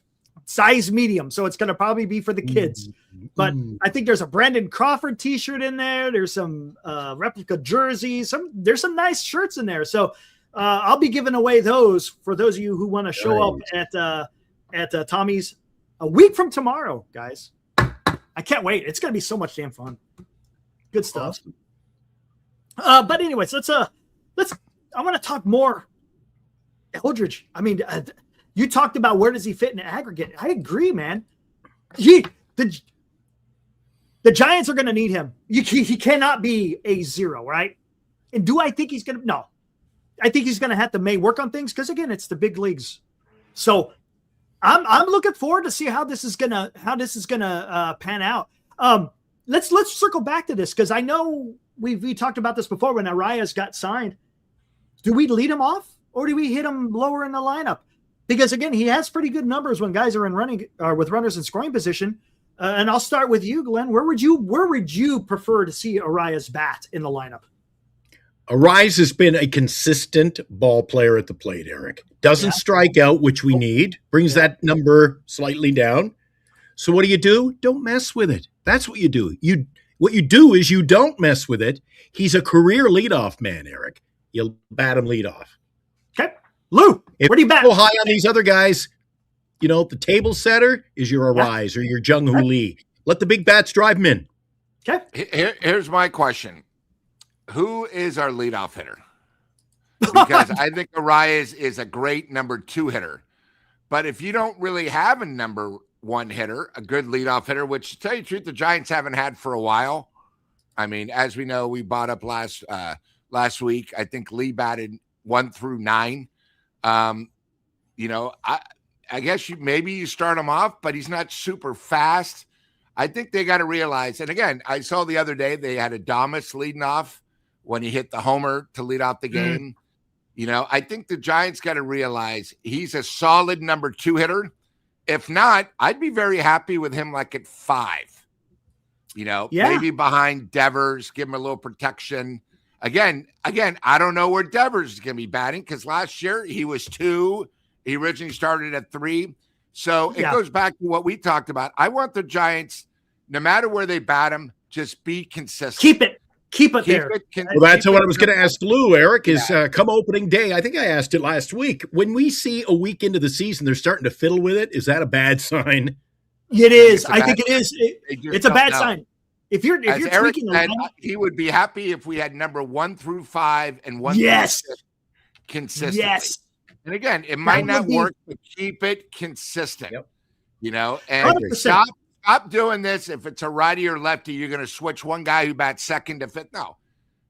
size medium, so it's going to probably be for the kids. But I think there's a Brandon Crawford T-shirt in there. There's some replica jerseys. There's some nice shirts in there. So I'll be giving away those for those of you who want to show up at Tommy's a week from tomorrow, guys. I can't wait. It's going to be so much damn fun. Good stuff. Awesome. But anyways, I want to talk more. Eldridge. I mean, you talked about where does he fit in the aggregate. I agree, man. The Giants are going to need him. He cannot be a zero, right? And do I think he's going to? No. I think he's going to have to work on things because again, it's the big leagues. So I'm looking forward to see how this is gonna pan out. Let's circle back to this because I know we talked about this before when Arias got signed. Do we lead him off or do we hit him lower in the lineup? Because again, he has pretty good numbers when guys are in running with runners in scoring position. And I'll start with you, Glenn. Where would you prefer to see Arias bat in the lineup? Arias has been a consistent ball player at the plate, Eric. Doesn't strike out, which we need. Brings that number slightly down. So what do? Don't mess with it. That's what you do. What you do is you don't mess with it. He's a career leadoff man, Eric. You'll bat him leadoff. Okay. Lou, where do you bat? Go high on these other guys. The table setter is your Arias or your Jung Hoo Lee. Let the big bats drive him in. Okay. Here's my question. Who is our leadoff hitter? Because I think Arias is a great number 2 hitter. But if you don't really have a number one hitter, a good leadoff hitter, which to tell you the truth, the Giants haven't had for a while. I mean, as we know, we bought up last week. I think Lee batted 1 through 9. You know, I guess maybe you start him off, but he's not super fast. I think they got to realize, and again, I saw the other day they had Adames leading off when he hit the homer to lead off the game. You know, I think the Giants got to realize he's a solid number 2 hitter. If not, I'd be very happy with him like at 5. You know, maybe behind Devers, give him a little protection. Again, I don't know where Devers is going to be batting because last year he was 2. He originally started at 3. So it goes back to what we talked about. I want the Giants, no matter where they bat him, just be consistent. Keep it there. Well, that's what I was going to ask Lou, Eric, is come opening day. I think I asked it last week. When we see a week into the season, they're starting to fiddle with it. Is that a bad sign? It is. I think it is. It's a bad sign. If you're Eric tweaking said, he would be happy if we had number 1 through 5 and 1 through 6 consistently. Yes. And again, it might not work, but keep it consistent. Yep. You know, and 100%. Stop doing this. If it's a righty or lefty, you're going to switch one guy who bats second to fifth. No,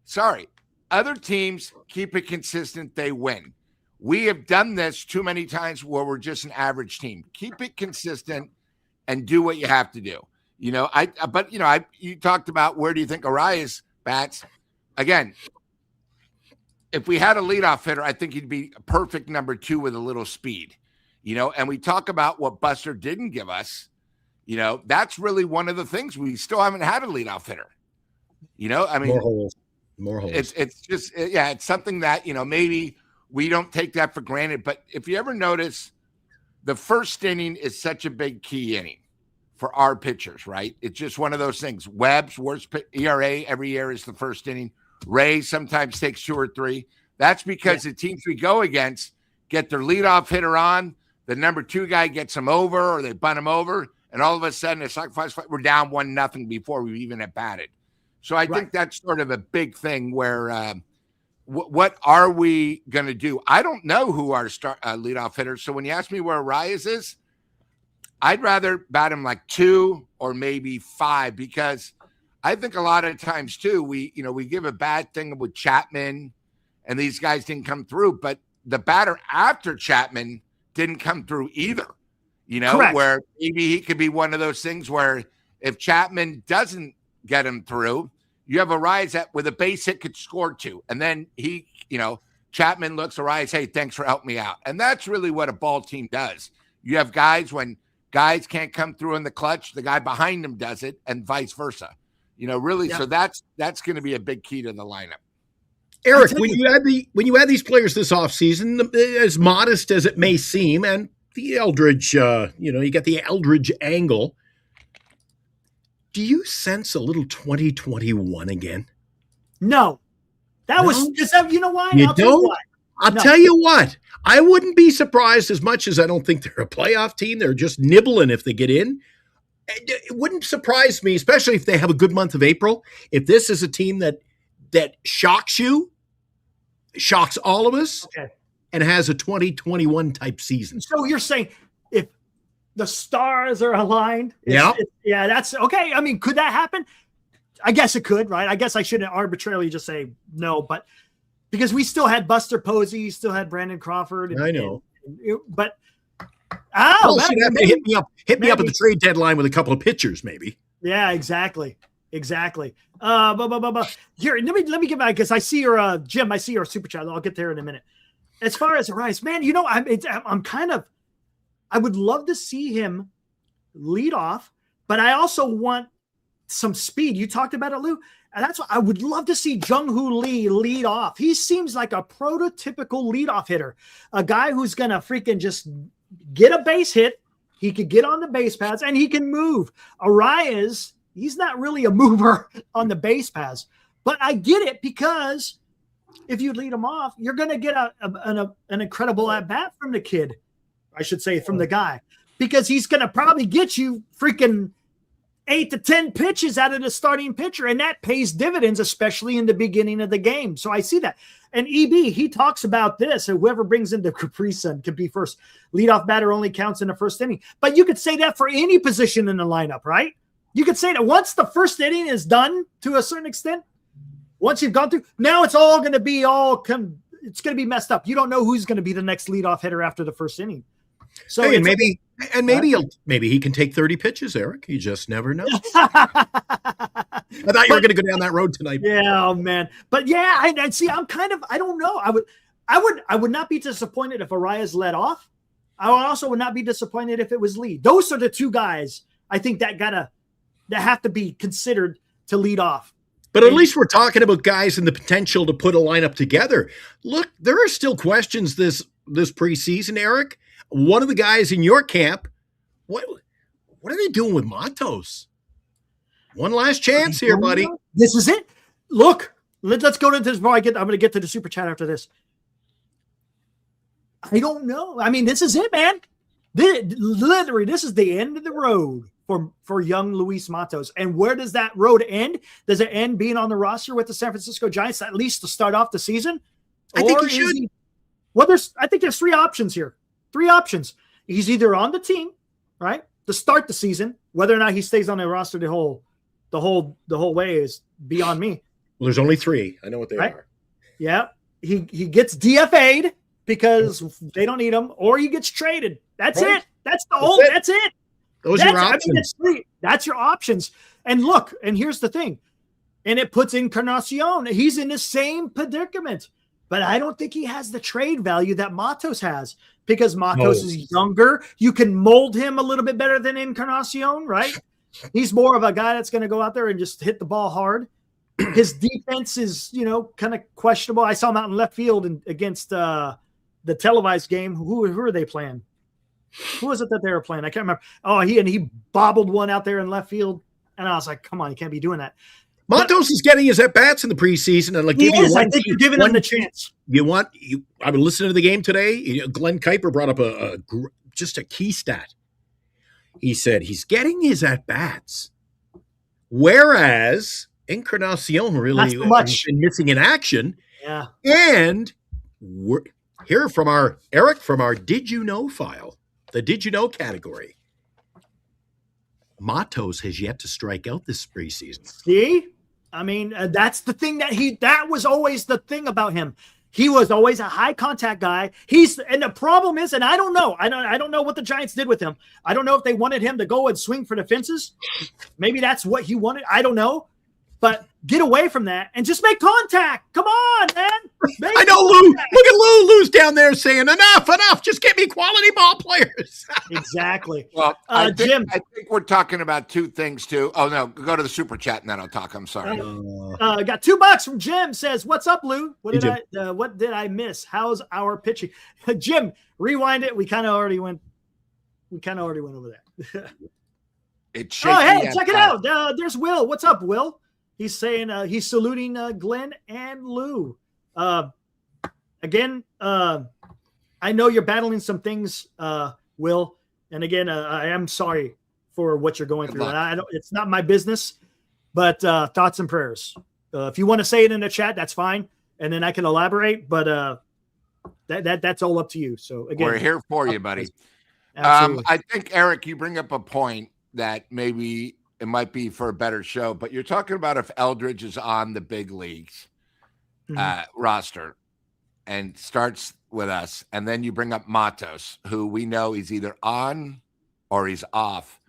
sorry. Other teams keep it consistent. They win. We have done this too many times where we're just an average team. Keep it consistent and do what you have to do. You know, you talked about where do you think Arias bats? Again, if we had a leadoff hitter, I think he'd be a perfect number 2 with a little speed. You know, and we talk about what Buster didn't give us. You know, that's really one of the things. We still haven't had a leadoff hitter. You know, I mean, more holes. It's just, it's something that, you know, maybe we don't take that for granted. But if you ever notice, the first inning is such a big key inning for our pitchers, right? It's just one of those things. Webb's worst ERA every year is the first inning. Ray sometimes takes 2 or 3. That's because the teams we go against get their leadoff hitter on. The number 2 guy gets him over, or they bunt him over. And all of a sudden, it's like we're down 1-0 before we even have batted. So I think that's sort of a big thing where what are we going to do? I don't know who our leadoff hitter. So when you ask me where Arias is, I'd rather bat him like 2 or maybe 5 because I think a lot of times too, we give a bad thing with Chapman and these guys didn't come through, but the batter after Chapman didn't come through either. You know, Correct. Where maybe he could be one of those things where if Chapman doesn't get him through, you have Arias that with a base hit could score 2. And then Chapman looks Arias, hey, thanks for helping me out. And that's really what a ball team does. You have guys when guys can't come through in the clutch, the guy behind them does it and vice versa. You know, really. Yeah. So that's going to be a big key to the lineup. Eric, when you add these players this offseason, as modest as it may seem, and the Eldridge, you get the Eldridge angle. Do you sense a little 2021 again? No. You know why? You don't? I'll tell you what. I wouldn't be surprised as much as I don't think they're a playoff team. They're just nibbling if they get in. It wouldn't surprise me, especially if they have a good month of April, if this is a team that shocks you, shocks all of us, and has a 2021 type season. So you're saying if the stars are aligned, that's okay. I mean, could that happen? I guess it could, right? I guess I shouldn't arbitrarily just say no, but because we still had Buster Posey, still had Brandon Crawford. I know. But hit me up at the trade deadline with a couple of pitchers, maybe. Yeah, exactly. Here, let me get back because I see your Jim. I see your super chat. I'll get there in a minute. As far as Arias, man, I would love to see him lead off, but I also want some speed. You talked about it, Lou. And that's what I would love to see Jung-Hoo Lee lead off. He seems like a prototypical leadoff hitter, a guy who's going to freaking just get a base hit. He could get on the base paths and he can move. Arias, he's not really a mover on the base paths, but I get it because if you lead him off, you're going to get an incredible at bat from the kid. I should say from the guy, because he's going to probably get you freaking 8 to 10 pitches out of the starting pitcher, and that pays dividends, especially in the beginning of the game. So I see that. And EB, he talks about this, and whoever brings in the Capri Sun could be first. Leadoff batter only counts in the first inning. But you could say that for any position in the lineup, right? You could say that once the first inning is done to a certain extent, once you've gone through, now it's all going to be it's going to be messed up. You don't know who's going to be the next leadoff hitter after the first inning. So hey, maybe he can take 30 pitches, Eric. You just never know. I thought you were going to go down that road tonight. Yeah, oh man. But yeah, I see. I'm kind of. I don't know. I would not be disappointed if Arias led off. I also would not be disappointed if it was Lee. Those are the two guys I think that have to be considered to lead off. But at least we're talking about guys and the potential to put a lineup together. Look, there are still questions this preseason, Eric. One of the guys in your camp, what are they doing with Matos? One last chance here, buddy. This is it. Look, let's go into this before I'm going to get to the super chat after this. I don't know. I mean, this is it, man. Literally, this is the end of the road for young Luis Matos. And where does that road end? Does it end being on the roster with the San Francisco Giants, at least to start off the season? I think he should. I think there's 3 options here. 3 options. He's either on the team, right, to start the season. Whether or not he stays on the roster the whole way is beyond me. Well, there's only 3. I know what they are. Yeah. He gets DFA'd because they don't need him, or he gets traded. That's it. That's it. Those are your options. That's your options. And look, and here's the thing. And it puts Encarnacion. He's in the same predicament. But I don't think he has the trade value that Matos has, because Matos is younger. You can mold him a little bit better than Encarnacion, right? He's more of a guy that's going to go out there and just hit the ball hard. His defense is, kind of questionable. I saw him out in left field against the televised game. Who are they playing? Who was it that they were playing? I can't remember. Oh, he bobbled one out there in left field, and I was like, come on, you can't be doing that. Matos is getting his at-bats in the preseason, and I think you're giving him the chance. I've been listening to the game today. Glenn Kuiper brought up just a key stat. He said he's getting his at-bats, whereas Encarnacion really has been missing in action. Yeah. And we're here from our Did You Know file, the Did You Know category. Matos has yet to strike out this preseason. See? I mean, that's the thing that was always the thing about him. He was always a high contact guy. And the problem is, and I don't know. I don't know what the Giants did with him. I don't know if they wanted him to go and swing for the fences. Maybe that's what he wanted. I don't know. But get away from that and just make contact. Come on, man. I know, Lou. Look at Lou. Lou's down there saying, enough. Just get me quality ball players. Exactly. Well, Jim. I think we're talking about 2 things, too. Oh, no. Go to the super chat, and then I'll talk. I'm sorry. Got $2 from Jim. Says, what's up, Lou? What did I miss? How's our pitching? Jim, rewind it. We kind of already went over that. Check it out. There's Will. What's up, Will? He's saying he's saluting Glenn and Lou. Again, I know you're battling some things, Will. And again, I am sorry for what you're going through. And it's not my business, but thoughts and prayers. If you want to say it in the chat, that's fine. And then I can elaborate. But that's all up to you. So again, we're here for you, buddy. I think, Eric, you bring up a point that maybe it might be for a better show, but you're talking about if Eldridge is on the big leagues roster and starts with us, and then you bring up Matos, who we know he's either on or he's off.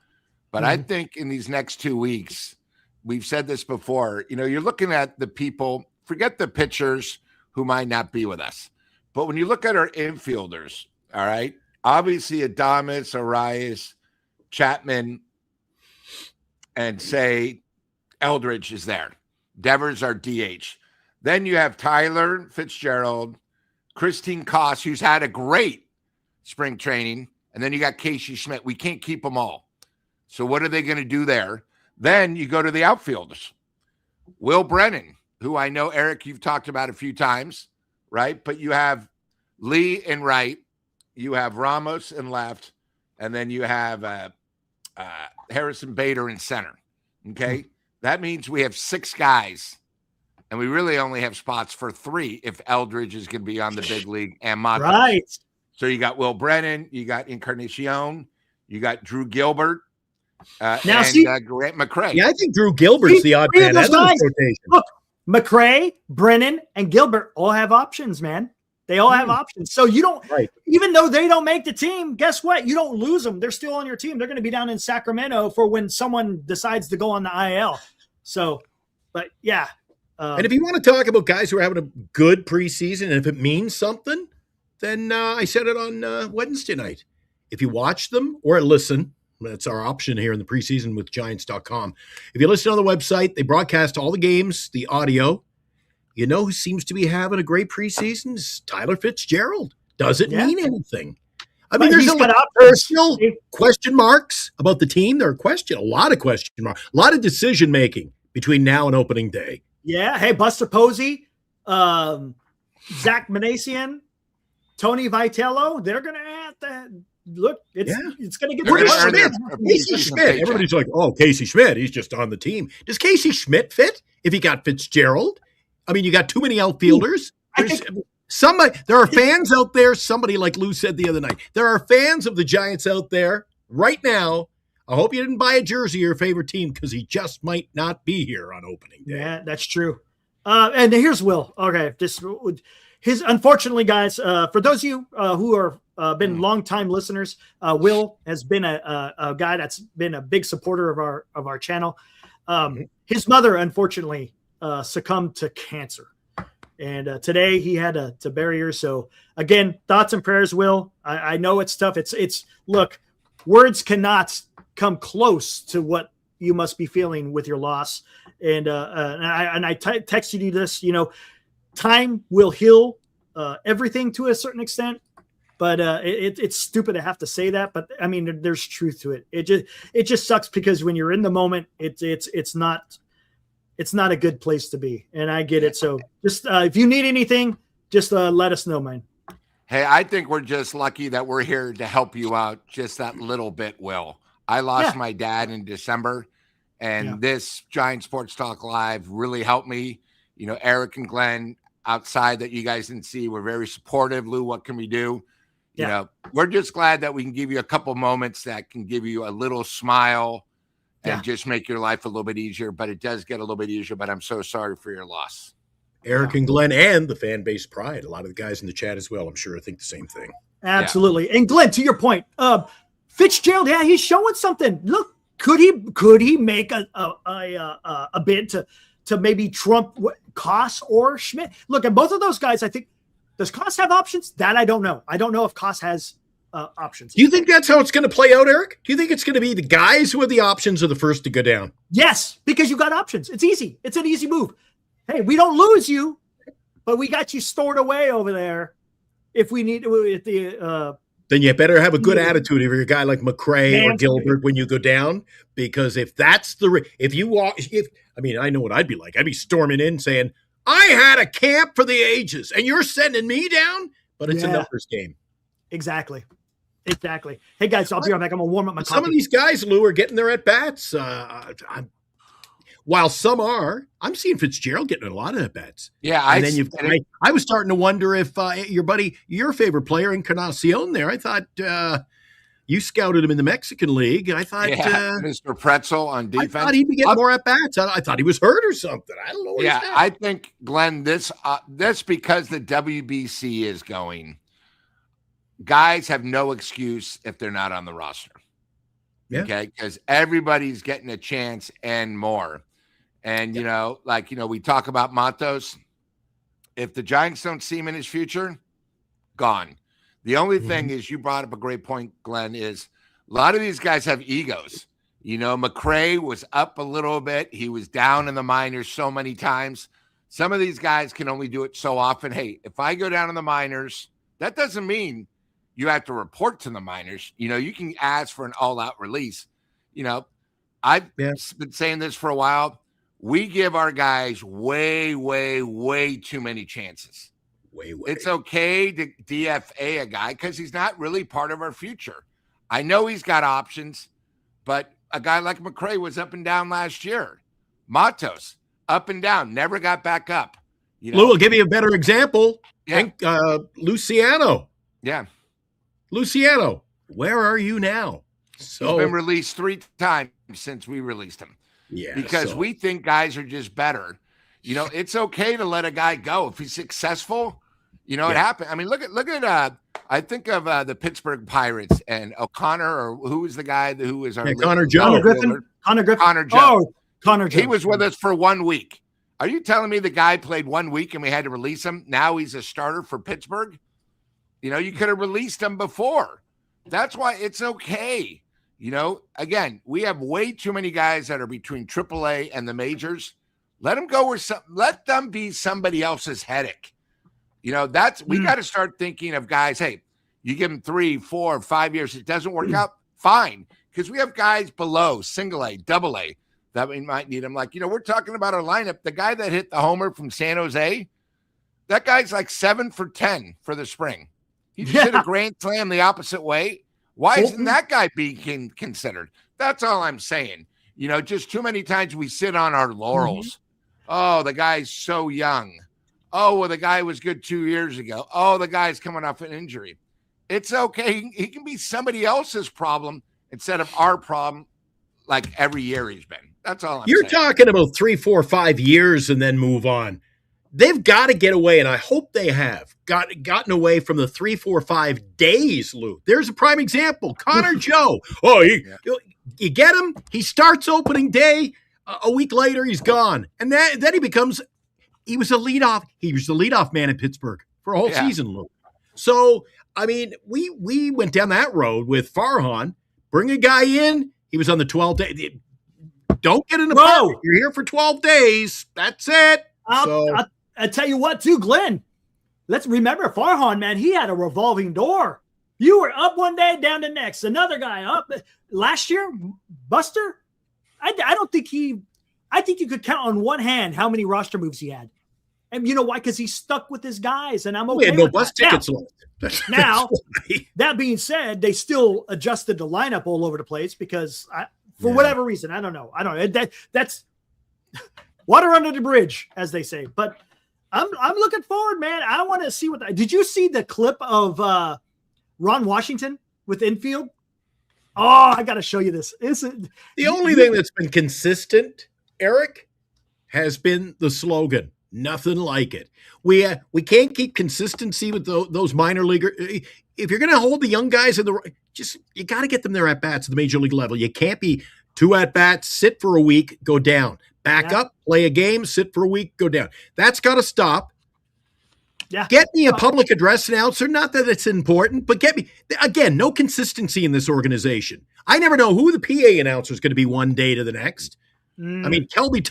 But I think in these next 2 weeks, we've said this before, you're looking at the people, forget the pitchers who might not be with us. But when you look at our infielders, all right, obviously Adames, Arias, Chapman, and say Eldridge is there. Devers are DH. Then you have Tyler Fitzgerald, Christine Koss, who's had a great spring training, and then you got Casey Schmidt. We can't keep them all. So what are they going to do there? Then you go to the outfielders. Will Brennan, who I know, Eric, you've talked about a few times, right? But you have Lee in right, you have Ramos in left, and then you have Harrison Bader in center. Okay. That means we have 6 guys, and we really only have spots for 3 if Eldridge is going to be on the big league and Matos. Right. So you got Will Brennan, you got Encarnacion, you got Drew Gilbert, and Grant McCray. Yeah, I think Drew Gilbert's the odd man. Look, McCray, Brennan, and Gilbert all have options, man. They all have options. So you don't, even though they don't make the team, guess what? You don't lose them. They're still on your team. They're going to be down in Sacramento for when someone decides to go on the IL. So, but yeah. And if you want to talk about guys who are having a good preseason, and if it means something, then I said it on Wednesday night. If you watch them or listen, that's our option here in the preseason with Giants.com. If you listen on the website, they broadcast all the games, the audio. You know who seems to be having a great preseason is Tyler Fitzgerald. Does it mean anything? I mean, there's still question marks about the team. There are a lot of question marks, a lot of decision making between now and opening day. Yeah. Hey, Buster Posey, Zach Manasian, Tony Vitello, they're going to have to look. It's going to get Casey Schmidt. Everybody's like, oh, Casey Schmidt. He's just on the team. Does Casey Schmidt fit if he got Fitzgerald? I mean, you got too many outfielders. There are fans out there. Somebody like Lou said the other night, there are fans of the Giants out there right now. I hope you didn't buy a jersey of your favorite team because he just might not be here on opening day. Yeah, that's true. And here's Will. Okay, unfortunately, guys, for those of you who are been longtime listeners, Will has been a guy that's been a big supporter of our channel. His mother, unfortunately, succumbed to cancer, and today he had to bury her. So again, thoughts and prayers, Will. I know it's tough. It's look, words cannot come close to what you must be feeling with your loss. And I texted you this. You know, time will heal everything to a certain extent, but it's stupid to have to say that. But I mean, there's truth to it. It just sucks because when you're in the moment, it's not a good place to be, and I get it. So just if you need anything, just let us know, man. Hey, I think we're just lucky that we're here to help you out just that little bit, Will. I lost my dad in December, and this Giant Sports Talk Live really helped me. You know, Eric and Glenn outside that you guys didn't see were very supportive. Lou, what can we do? You know, we're just glad that we can give you a couple moments that can give you a little smile and just make your life a little bit easier, but it does get a little bit easier, but I'm so sorry for your loss. Eric and Glenn and the fan base pride. A lot of the guys in the chat as well, I'm sure, think the same thing. Absolutely. Yeah. And Glenn, to your point, Fitzgerald, he's showing something. Look, could he make a bid to maybe trump Koss or Schmidt? Look, at both of those guys, I think, does Koss have options? That I don't know. I don't know if Koss has options. Do you think that's how it's going to play out, Eric? Do you think it's going to be the guys who have the options are the first to go down? Yes, because you got options. It's easy. It's an easy move. Hey, we don't lose you, but we got you stored away over there. If we need then you better have a good attitude if you're a guy like McCray or Gilbert when you go down, because if that's I know what I'd be like. I'd be storming in saying, I had a camp for the ages and you're sending me down, but it's a numbers game. Exactly. Hey guys, I'll be right back. I'm gonna warm up my coffee. Some of these guys, Lou, are getting their at bats. While some are, I'm seeing Fitzgerald getting a lot of at bats. Yeah, I was starting to wonder if your favorite player, Encarnacion, there. I thought you scouted him in the Mexican League. I thought Mr. Pretzel on defense. I thought he'd be getting more at bats. I thought he was hurt or something. I don't know. I think, Glenn, this because the WBC is going. Guys have no excuse if they're not on the roster. Yeah. Okay, because everybody's getting a chance and more. And, we talk about Matos. If the Giants don't see him in his future, gone. The only thing is, you brought up a great point, Glenn, is a lot of these guys have egos. You know, McCray was up a little bit. He was down in the minors so many times. Some of these guys can only do it so often. Hey, if I go down in the minors, that doesn't mean you have to report to the minors. You know, you can ask for an all-out release. You know, I've been saying this for a while. We give our guys way, way, way too many chances. Way. It's okay to DFA a guy because he's not really part of our future. I know he's got options, but a guy like McRae was up and down last year. Matos, up and down, never got back up. Lou will give you a better example. Yeah. Luciano. Yeah. Luciano, where are you now? So he's been released 3 times since we released him. Yeah. Because we think guys are just better. It's okay to let a guy go if he's successful. It happened. I mean, look at I think of the Pittsburgh Pirates and O'Connor, or who was the guy who was our Connor Joe. Connor Griffin. Connor Joe. Oh, Connor Joe. He was with us for 1 week. Are you telling me the guy played 1 week and we had to release him? Now he's a starter for Pittsburgh? You could have released him before. That's why it's okay. Again, we have way too many guys that are between AAA and the majors. Let them go let them be somebody else's headache. We got to start thinking of guys. Hey, you give them 3, 4, 5 years. It doesn't work out. Fine. Because we have guys below single A, double A that we might need them. Like, we're talking about our lineup. The guy that hit the homer from San Jose, that guy's like 7 for 10 for the spring. He just hit a grand slam the opposite way. Why isn't that guy being considered? That's all I'm saying. Just too many times we sit on our laurels. Oh, the guy's so young. Oh, well, the guy was good 2 years ago. Oh, the guy's coming off an injury. It's okay. He can be somebody else's problem instead of our problem like every year he's been. That's all I'm saying. You're talking about 3, 4, 5 years and then move on. They've got to get away, and I hope they have gotten away from the 3, 4, 5 days, Lou. There's a prime example. Connor Joe. Oh, you get him. He starts opening day. A week later, he's gone. And then he was the leadoff man in Pittsburgh for a whole season, Lou. So, I mean, we went down that road with Farhan. Bring a guy in. He was on the 12 day. Don't get in a party. You're here for 12 days. That's it. I'll tell you what, too, Glenn. Let's remember Farhan, man. He had a revolving door. You were up one day, down the next. Another guy up. Last year, Buster, I don't think I think you could count on one hand how many roster moves he had. And you know why? Because he's stuck with his guys, and I'm okay. We had no with bus that. tickets left. Now, that being said, they still adjusted the lineup all over the place because for whatever reason, I don't know. That's water under the bridge, as they say. But I'm looking forward, man. I want to see did you see the clip of Ron Washington with infield? Oh, I got to show you this. The only thing that's been consistent, Eric, has been the slogan. Nothing like it. We can't keep consistency with those minor leaguer. If you're going to hold the young guys in you got to get them their at bats at the major league level. You can't be 2 at bats, sit for a week, go down, back up, play a game, sit for a week, go down. That's got to stop. Yeah. Get me a public address announcer. Not that it's important, but get me again. No consistency in this organization. I never know who the PA announcer is going to be one day to the next. I mean, Kelby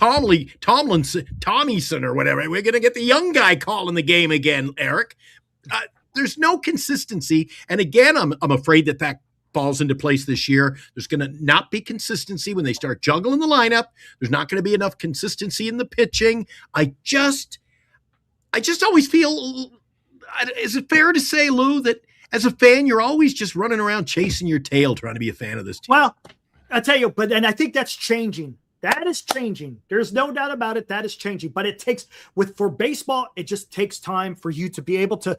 Tomlinson or whatever. We're going to get the young guy calling the game again, Eric. There's no consistency. And again, I'm afraid that falls into place this year. There's going to not be consistency when they start juggling the lineup. There's not going to be enough consistency in the pitching. I just always feel, is it fair to say, Lou, that as a fan, you're always just running around chasing your tail trying to be a fan of this team? Well, I tell you, and I think that's changing. That is changing. There's no doubt about it. That is changing. But it takes for baseball, it just takes time for you to be able to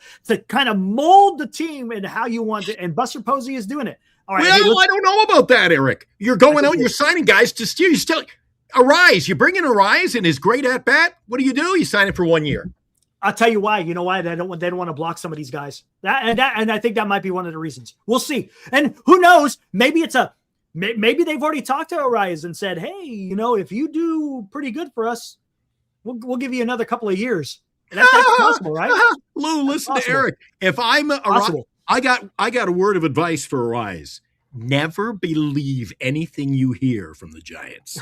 kind of mold the team into how you want it. And Buster Posey is doing it. All right. Well, I don't know about that, Eric. You're going out and you're signing guys to steal. You still Arise. You bring in Arise and his great at bat. What do? You sign him for 1 year. I'll tell you why. You know why? They don't want to block some of these guys. And I think that might be one of the reasons. We'll see. And who knows? Maybe they've already talked to Arise and said, hey, if you do pretty good for us, we'll give you another couple of years. And that's possible, right? Lou, listen to Eric. If I'm Arise, I got a word of advice for Arise. Never believe anything you hear from the Giants.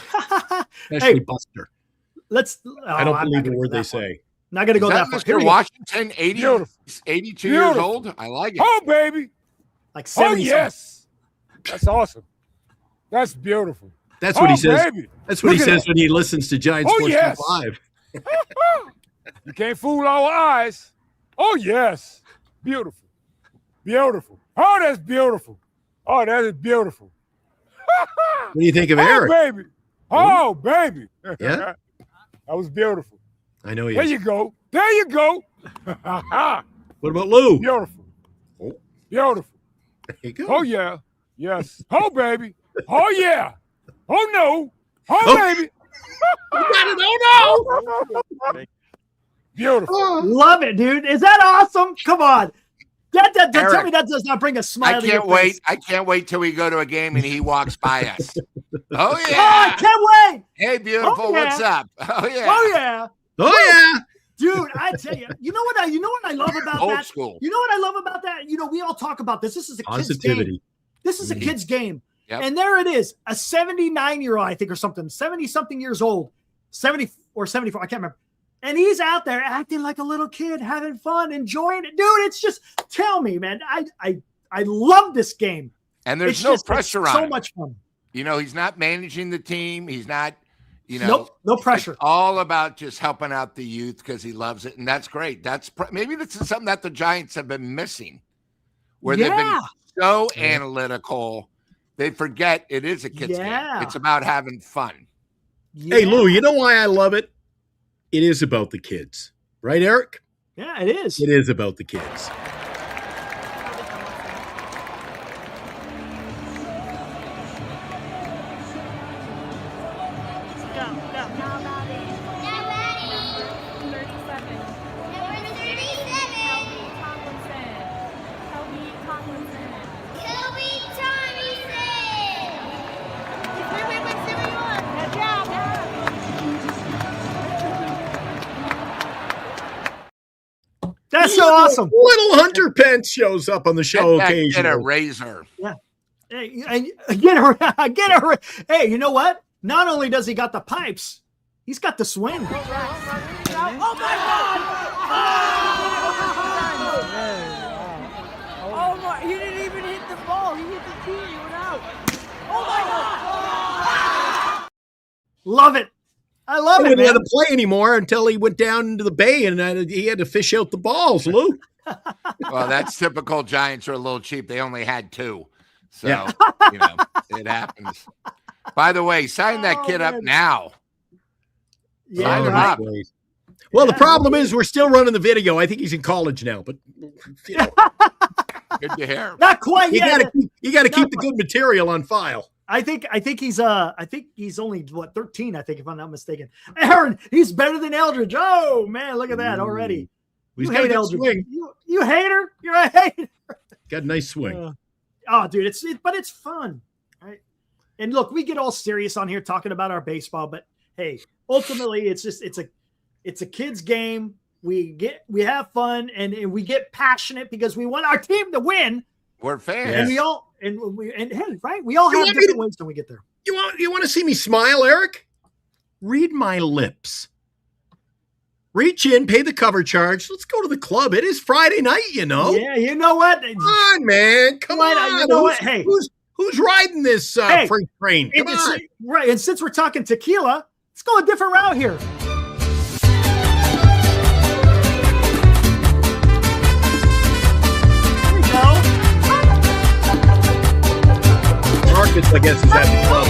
Especially Buster. I don't believe a word they say. Not going to go that far. Mr. Washington, 82 years old. I like it. Oh, baby. Like 70. Oh, yes. That's awesome. That's beautiful. That's what he says. Baby. That's what he says when he listens to Giants Sports yes. Live. You can't fool our eyes. Oh, yes. Beautiful. Beautiful. Oh, that's beautiful. Oh, that is beautiful. What do you think of Oh, Eric? baby. Oh, baby. Yeah? That was beautiful. I know he There is. you go. There you go. What about Lou? Beautiful. Oh. Beautiful. There you go. Oh, yeah. Yes. Oh, baby. Oh, yeah. Oh, no. Oh, baby. You got it. Oh, no. Beautiful. Love it, dude. Is that awesome? Come on. Tell Eric, me that does not bring a smile I to your can't wait. face. I can't wait till we go to a game and he walks by us. Oh Oh, I yeah. can't wait. Hey, beautiful. Oh, yeah. What's up? Oh yeah. Oh, yeah. Oh, yeah. Dude, I tell you, you know what I love about Old that? school. You know what I love about that? We all talk about this. This is a kid's game. Positivity. This is a kid's game. Yep. And there it is, a 79-year-old, I think, or something, 70-something years old, 70 or 74, I can't remember. And he's out there acting like a little kid, having fun, enjoying it. Dude, it's just, tell me, man, I love this game. And there's It's no just pressure on so him. much fun. He's not managing the team. He's not, Nope, no pressure. It's all about just helping out the youth because he loves it. And that's great. Maybe this is something that the Giants have been missing, where they've been so analytical. They forget it is a kid's game. It's about having fun. Hey, Lou, you know why I love it? It is about the kids. Right, Eric? Yeah, it is. It is about the kids. That's so awesome. Little Hunter Pence shows up on the show Get a occasionally. razor. Yeah. Hey, get her. Hey, you know what? Not only does he got the pipes, he's got the swing. Oh my God! Oh my! He didn't even hit the ball. He hit the tee. He went out. Oh my God! Love it. I love He it, didn't let man. him play anymore until he went down into the bay and he had to fish out the balls, Lou. Well, that's typical. Giants are a little cheap. They only had 2. So, Yeah. It happens. By the way, sign that kid up man. now. Yeah, Sign him right. up. Well, the problem is we're still running the video. I think he's in college now, but Good to hear. Not quite you yet. gotta keep the good material on file. I think he's only 13, I think, if I'm not mistaken. Aaron, he's better than Eldridge. Oh man, look at that already. He's You got a hate good Eldridge. swing. You hater. You're a hater. Got a nice swing. Dude, but it's fun, right? And look, we get all serious on here talking about our baseball, but hey, ultimately, it's a kid's game. We have fun and we get passionate because we want our team to win. We're fans. And we all and hey, right? We all You have want me different to- ways when we get there. You want to see me smile, Eric? Read my lips. Reach in, pay the cover charge. Let's go to the club. It is Friday night, you know. Yeah, you know what? Come on, man. Come on. You know what? Hey. Who's riding this freight train? Come on. Right, and since we're talking tequila, let's go a different route here. Marcus, I guess, is at the club.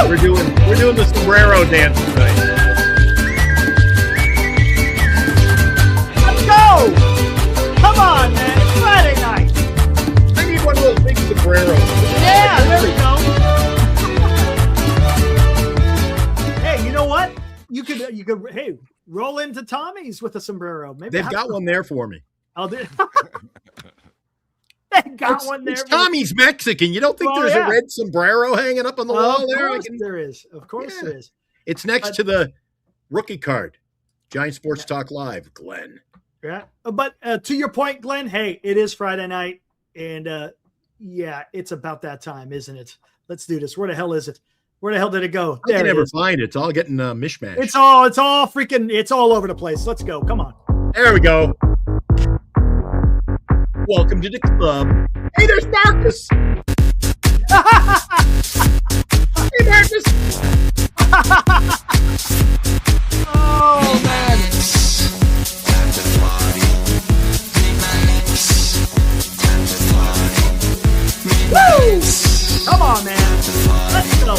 We're doing the sombrero dance tonight. Let's go! Come on, man. It's Friday night. I need one of those big sombreros. Yeah, there we go. Hey, you know what? You could hey, roll into Tommy's with a sombrero. Maybe They've got one there for me. I'll do. They got one there. It's Tommy's Mexican. You don't think there's a red sombrero hanging up on the wall there? Of course there is. Of course there is. It's next to the rookie card. Giant Sports Talk Live, Glenn. Yeah. But to your point, Glenn, hey, it is Friday night. And yeah, it's about that time, isn't it? Let's do this. Where the hell is it? Where the hell did it go? I can never find it. It's all getting mishmash. It's all freaking, it's all over the place. Let's go. Come on. There we go. Welcome to the club. Hey, there's Marcus. Hey, Marcus. Oh, man. Woo! Let's go.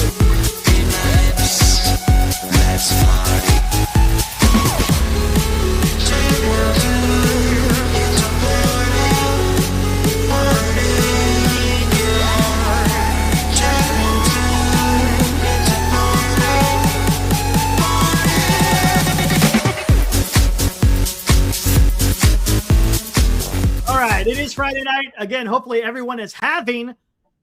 All right, it is Friday night. Again, hopefully everyone is having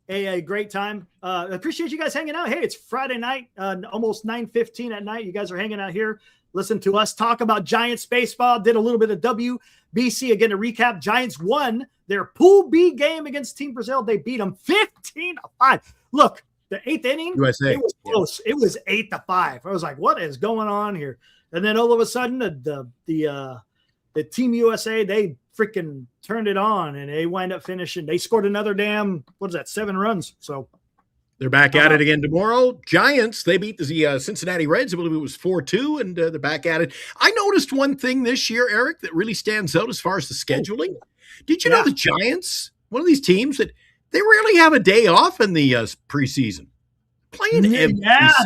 a great time. Appreciate you guys hanging out. Hey, it's Friday night, almost 9:15 at night. You guys are hanging out here. Listen to us talk about Giants baseball. Did a little bit of WBC. Again, to recap, Giants won their Pool B game against Team Brazil. They beat them 15-5. Look, the eighth inning, USA. It was close. It was 8-5. I was like, what is going on here? And then all of a sudden, the Team USA, they freaking turned it on, and they wind up finishing. They scored another 7 runs. So they're back at it again tomorrow. Giants, they beat the Cincinnati Reds. I believe it was 4-2, and they're back at it. I noticed one thing this year, Eric, that really stands out as far as the scheduling. Did you know the Giants, one of these teams that they rarely have a day off in the preseason? Playing every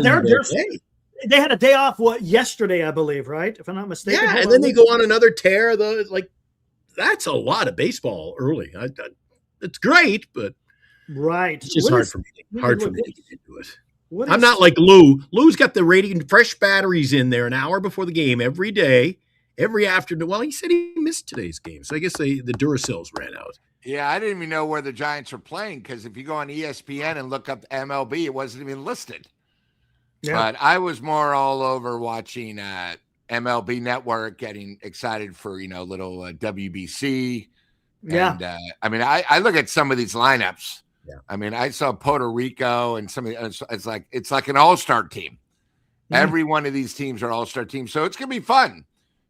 single day. They had a day off yesterday, I believe, right? If I'm not mistaken. Yeah, and then they go on another tear. That's a lot of baseball early. It's great, but right, it's just hard for me to get into it. I'm is- not like Lou. Lou's got the radiant fresh batteries in there an hour before the game every day, every afternoon. Well, he said he missed today's game, so I guess the Duracells ran out. Yeah, I didn't even know where the Giants are playing because if you go on ESPN and look up MLB, it wasn't even listed. Yeah. But I was more all over watching MLB Network, getting excited for, little WBC. Yeah. And, I look at some of these lineups. Yeah. I mean, I saw Puerto Rico and some of the, it's like an all-star team. Mm-hmm. Every one of these teams are all-star teams. So it's going to be fun.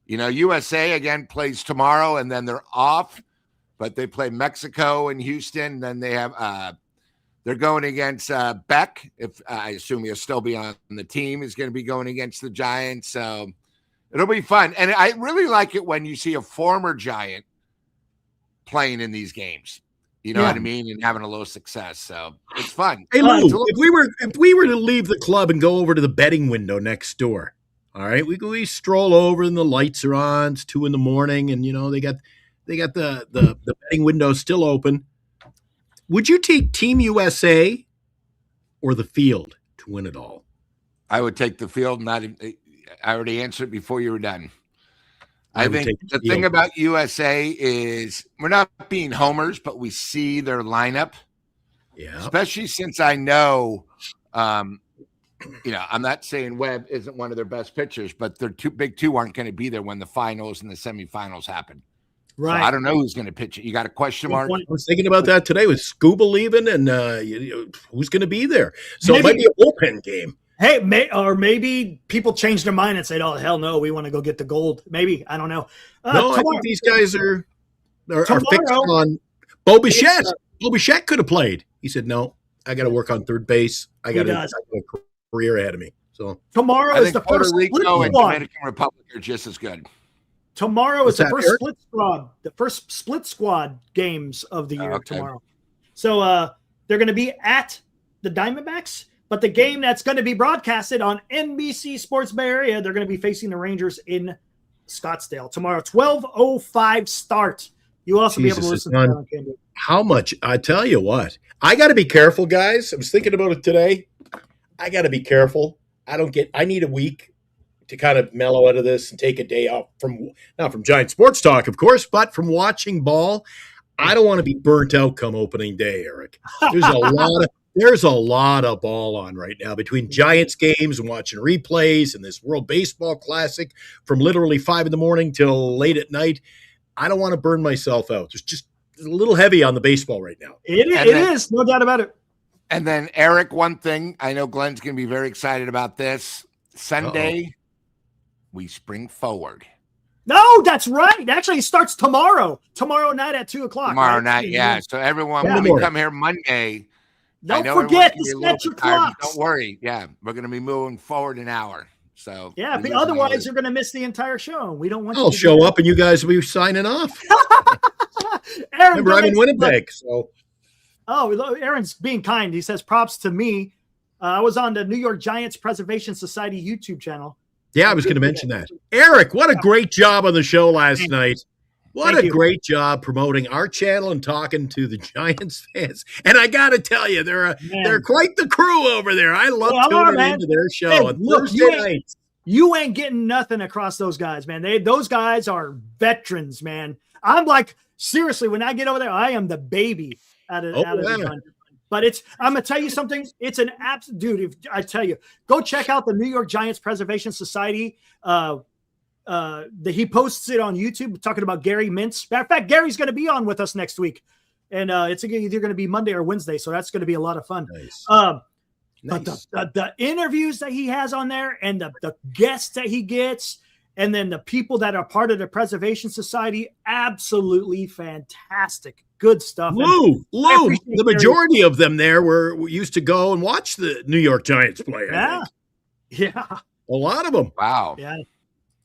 USA, again, plays tomorrow, and then they're off. But they play Mexico and Houston. Then they have they're going against Beck. If I assume he'll still be on the team, is going to be going against the Giants. So it'll be fun. And I really like it when you see a former Giant playing in these games. You know what I mean? And having a little success. So it's fun. Hey, Lou, if we were to leave the club and go over to the betting window next door, all right, we stroll over and the lights are on. It's 2 a.m, and they got the betting window still open. Would you take Team USA or the field to win it all? I would take the field. I already answered before you were done. I think the thing about USA is we're not being homers, but we see their lineup. Yeah. Especially since I know, I'm not saying Webb isn't one of their best pitchers, but their big two aren't going to be there when the finals and the semifinals happen. Right. So I don't know who's going to pitch it. You got a question mark? I was thinking about that today with Scuba leaving, and who's going to be there? So it might be a bullpen game. Hey, maybe people changed their mind and said, "Oh hell no, we want to go get the gold." Maybe, I don't know. No, I think these guys are fixed on Bo Bichette. Bo Bichette could have played. He said, "No, I got to work on third base. I got a career ahead of me." So tomorrow is the first Puerto Rico and Dominican Republic are just as good. Tomorrow is the first split squad. The first split squad games of the year tomorrow. So they're going to be at the Diamondbacks. But the game that's going to be broadcasted on NBC Sports Bay Area, they're going to be facing the Rangers in Scottsdale tomorrow. 12:05 start. You also be able to listen to that on Camden. How much? I tell you what, I got to be careful, guys. I was thinking about it today. I got to be careful. I need a week to kind of mellow out of this and take a day off not from Giant Sports Talk, of course, but from watching ball. I don't want to be burnt out come opening day, Eric. There's a lot of ball on right now between Giants games and watching replays and this World Baseball Classic from literally 5 a.m. till late at night. I don't want to burn myself out. It's just a little heavy on the baseball right now. It is, no doubt about it. And then, Eric, one thing, I know Glenn's going to be very excited about this. Sunday, we spring forward. No, that's right. Actually, it starts tomorrow. Tomorrow night at 2 o'clock. Tomorrow night, yeah. So everyone, when we come here Monday, don't forget to set your clocks. Don't worry. Yeah, we're going to be moving forward an hour. So yeah, but otherwise you're going to miss the entire show. We don't want. I'll show up and you guys will be signing off. Remember, I'm in Winnipeg. So, Aaron's being kind. He says props to me I was on the New York Giants Preservation Society YouTube channel. Yeah, I was going to mention that. Eric, what a great job on the show last night. What a great job promoting our channel and talking to the Giants fans. And I got to tell you, they're quite the crew over there. I love tuning into their show on Thursday nights. You ain't getting nothing across those guys, man. Those guys are veterans, man. I'm like, seriously, when I get over there, I am the baby out of the bunch. But I'm going to tell you something. It's an absolute, dude, if I tell you, go check out the New York Giants Preservation Society. He posts it on YouTube talking about Gary Mintz. Matter of fact, Gary's going to be on with us next week. And it's either going to be Monday or Wednesday. So that's going to be a lot of fun. Nice. But the interviews that he has on there and the guests that he gets, and then the people that are part of the Preservation Society, absolutely fantastic. Good stuff. Lou, the majority of them there used to go and watch the New York Giants play. Yeah. A lot of them. Wow.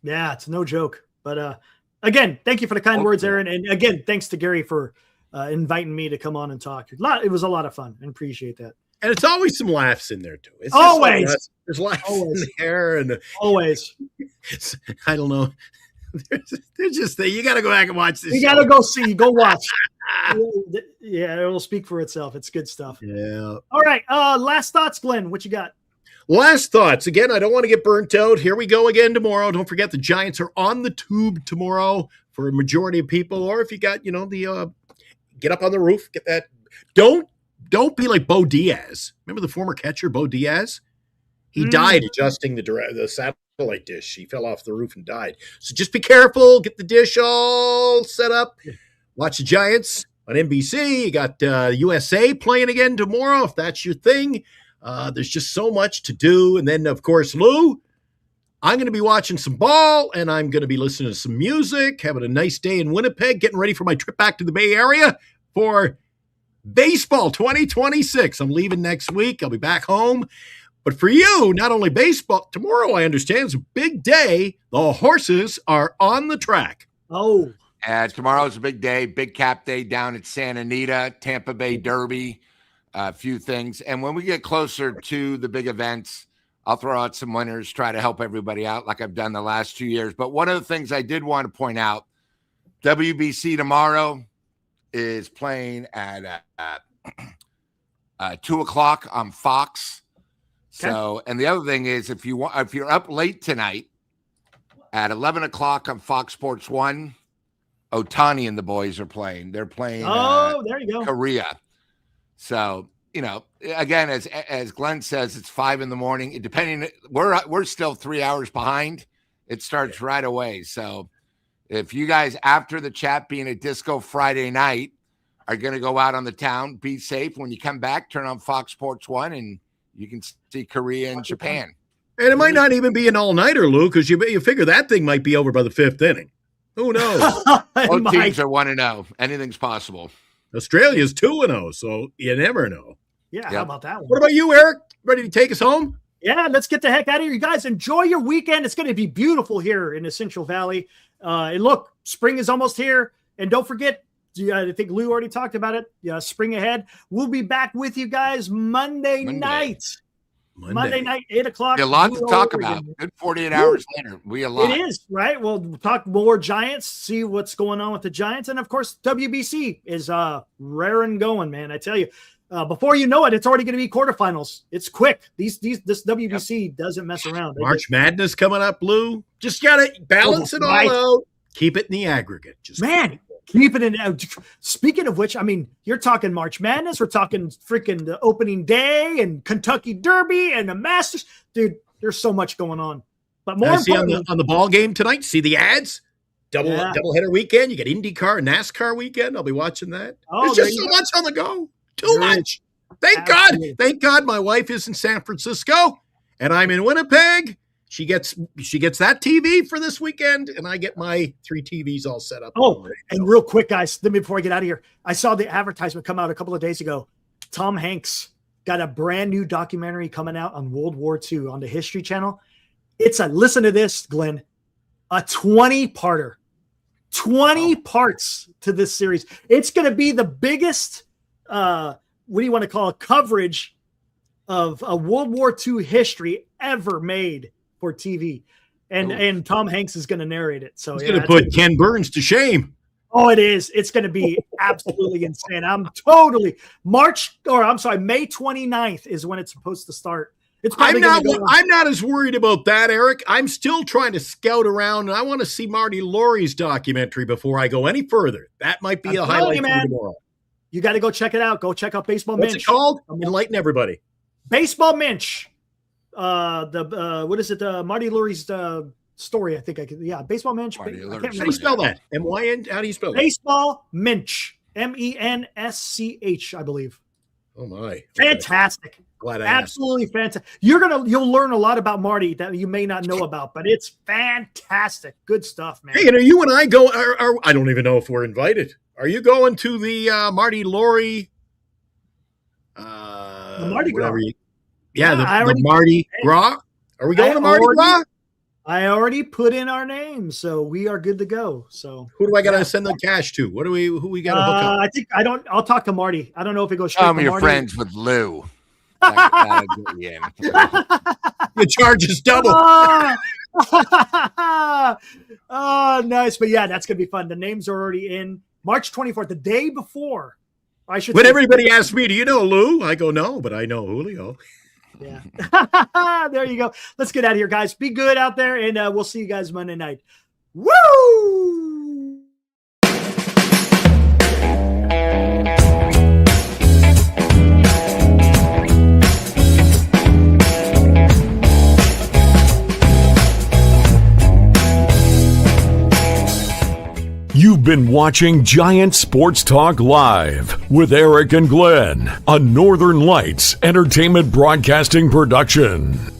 Yeah, it's no joke. But again, thank you for the kind words, Aaron. And again, thanks to Gary for inviting me to come on and talk. It was a lot of fun, and appreciate that. And it's always some laughs in there too. It's always there's laughs in there, and always. I don't know. They're just you got to go back and watch this. You got to go watch. Yeah, it will speak for itself. It's good stuff. Yeah. All right. Last thoughts, Glenn. What you got? Last thoughts. Again, I don't want to get burnt out. Here we go again tomorrow. Don't forget the Giants are on the tube tomorrow for a majority of people. Or if you got, the get up on the roof, get that. Don't be like Bo Diaz. Remember the former catcher, Bo Diaz? He died adjusting the satellite dish. He fell off the roof and died. So just be careful. Get the dish all set up. Watch the Giants on NBC. You got USA playing again tomorrow, if that's your thing. There's just so much to do. And then, of course, Lou, I'm going to be watching some ball, and I'm going to be listening to some music, having a nice day in Winnipeg, getting ready for my trip back to the Bay Area for baseball 2026. I'm leaving next week. I'll be back home. But for you, not only baseball, tomorrow, I understand, is a big day. The horses are on the track. Oh. Tomorrow's a big day, big cap day down at Santa Anita, Tampa Bay Derby, a few things. And when we get closer to the big events, I'll throw out some winners, try to help everybody out like I've done the last 2 years. But one of the things I did want to point out, WBC tomorrow is playing at 2 o'clock on Fox. So, and the other thing is, if you're up late tonight at 11 o'clock on Fox Sports 1, Otani and the boys are playing. They're playing there you go. Korea. So, again, as Glenn says, it's 5 a.m. Depending, we're still 3 hours behind. It starts right away. So if you guys, after the chat being a disco Friday night, are going to go out on the town, be safe. When you come back, turn on Fox Sports 1 and you can see Korea and Japan. And it might not even be an all-nighter, Lou, because you figure that thing might be over by the 5th inning. Who knows? Both teams are 1-0. Anything's possible. Australia's 2-0, so you never know. Yeah, how about that one? What about you, Eric? Ready to take us home? Yeah, let's get the heck out of here. You guys enjoy your weekend. It's going to be beautiful here in the Central Valley. And look, spring is almost here. And don't forget, I think Lou already talked about it. Yeah, spring ahead. We'll be back with you guys Monday night. Monday night, 8 o'clock. A lot to talk about. Good 48 hours later. It is, right? We'll talk more Giants, see what's going on with the Giants. And, of course, WBC is raring going, man. I tell you. Before you know it, it's already going to be quarterfinals. It's quick. This WBC doesn't mess around. March Madness coming up, Lou. Just got to balance it all out. Keep it in the aggregate. Keep it in. Speaking of which, I mean, you're talking March Madness. We're talking freaking the opening day and Kentucky Derby and the Masters. Dude, there's so much going on. But more importantly, on the ball game tonight, see the ads? Double header weekend. You got IndyCar and NASCAR weekend. I'll be watching that. There's just so much on the go. Too much. Thank God. Thank God my wife is in San Francisco and I'm in Winnipeg. She gets that TV for this weekend, and I get my 3 TVs all set up. Oh, and real quick, guys, before I get out of here, I saw the advertisement come out a couple of days ago. Tom Hanks got a brand new documentary coming out on World War II on the History Channel. Listen to this, Glenn, a 20-parter, 20 parts to this series. It's going to be the biggest, what do you want to call it, coverage of a World War II history ever made for TV. And Tom Hanks is going to narrate it. So he's going to put Ken Burns to shame. Oh, it is. It's going to be absolutely insane. May 29th is when it's supposed to start. I'm not as worried about that, Eric. I'm still trying to scout around. I want to see Marty Laurie's documentary before I go any further. That might be a highlight for tomorrow. You got to go check it out. Go check out Baseball Minch. What's it called? Enlighten everybody. Baseball Minch. What is it? Marty Laurie's story. I think Baseball Minch. How do you spell that? M-Y-N? How do you spell that? Baseball Minch. M-E-N-S-C-H, I believe. Oh my! Fantastic. Okay. Glad I absolutely asked. Fantastic. You'll learn a lot about Marty that you may not know about, but it's fantastic. Good stuff, man. Hey, and are you and I go? I don't even know if we're invited. Are you going to the Marty Laurie? The Mardi Gras. The Mardi Gras. Are we going to Mardi Gras? I already put in our names, so we are good to go. So who do I got to send the cash to? Who we got to hook up? I'll talk to Marty. I don't know if it goes straight to Marty. You're friends with Lou. That'll get you in. The charge is double. Oh, nice. But yeah, that's going to be fun. The names are already in. March 24th, the day before. When everybody asks me, do you know Lou? I go, no, but I know Julio. Yeah. There you go. Let's get out of here, guys. Be good out there, and we'll see you guys Monday night. Woo! You've been watching Giant Sports Talk Live with Eric and Glenn, a Northern Lights Entertainment Broadcasting production.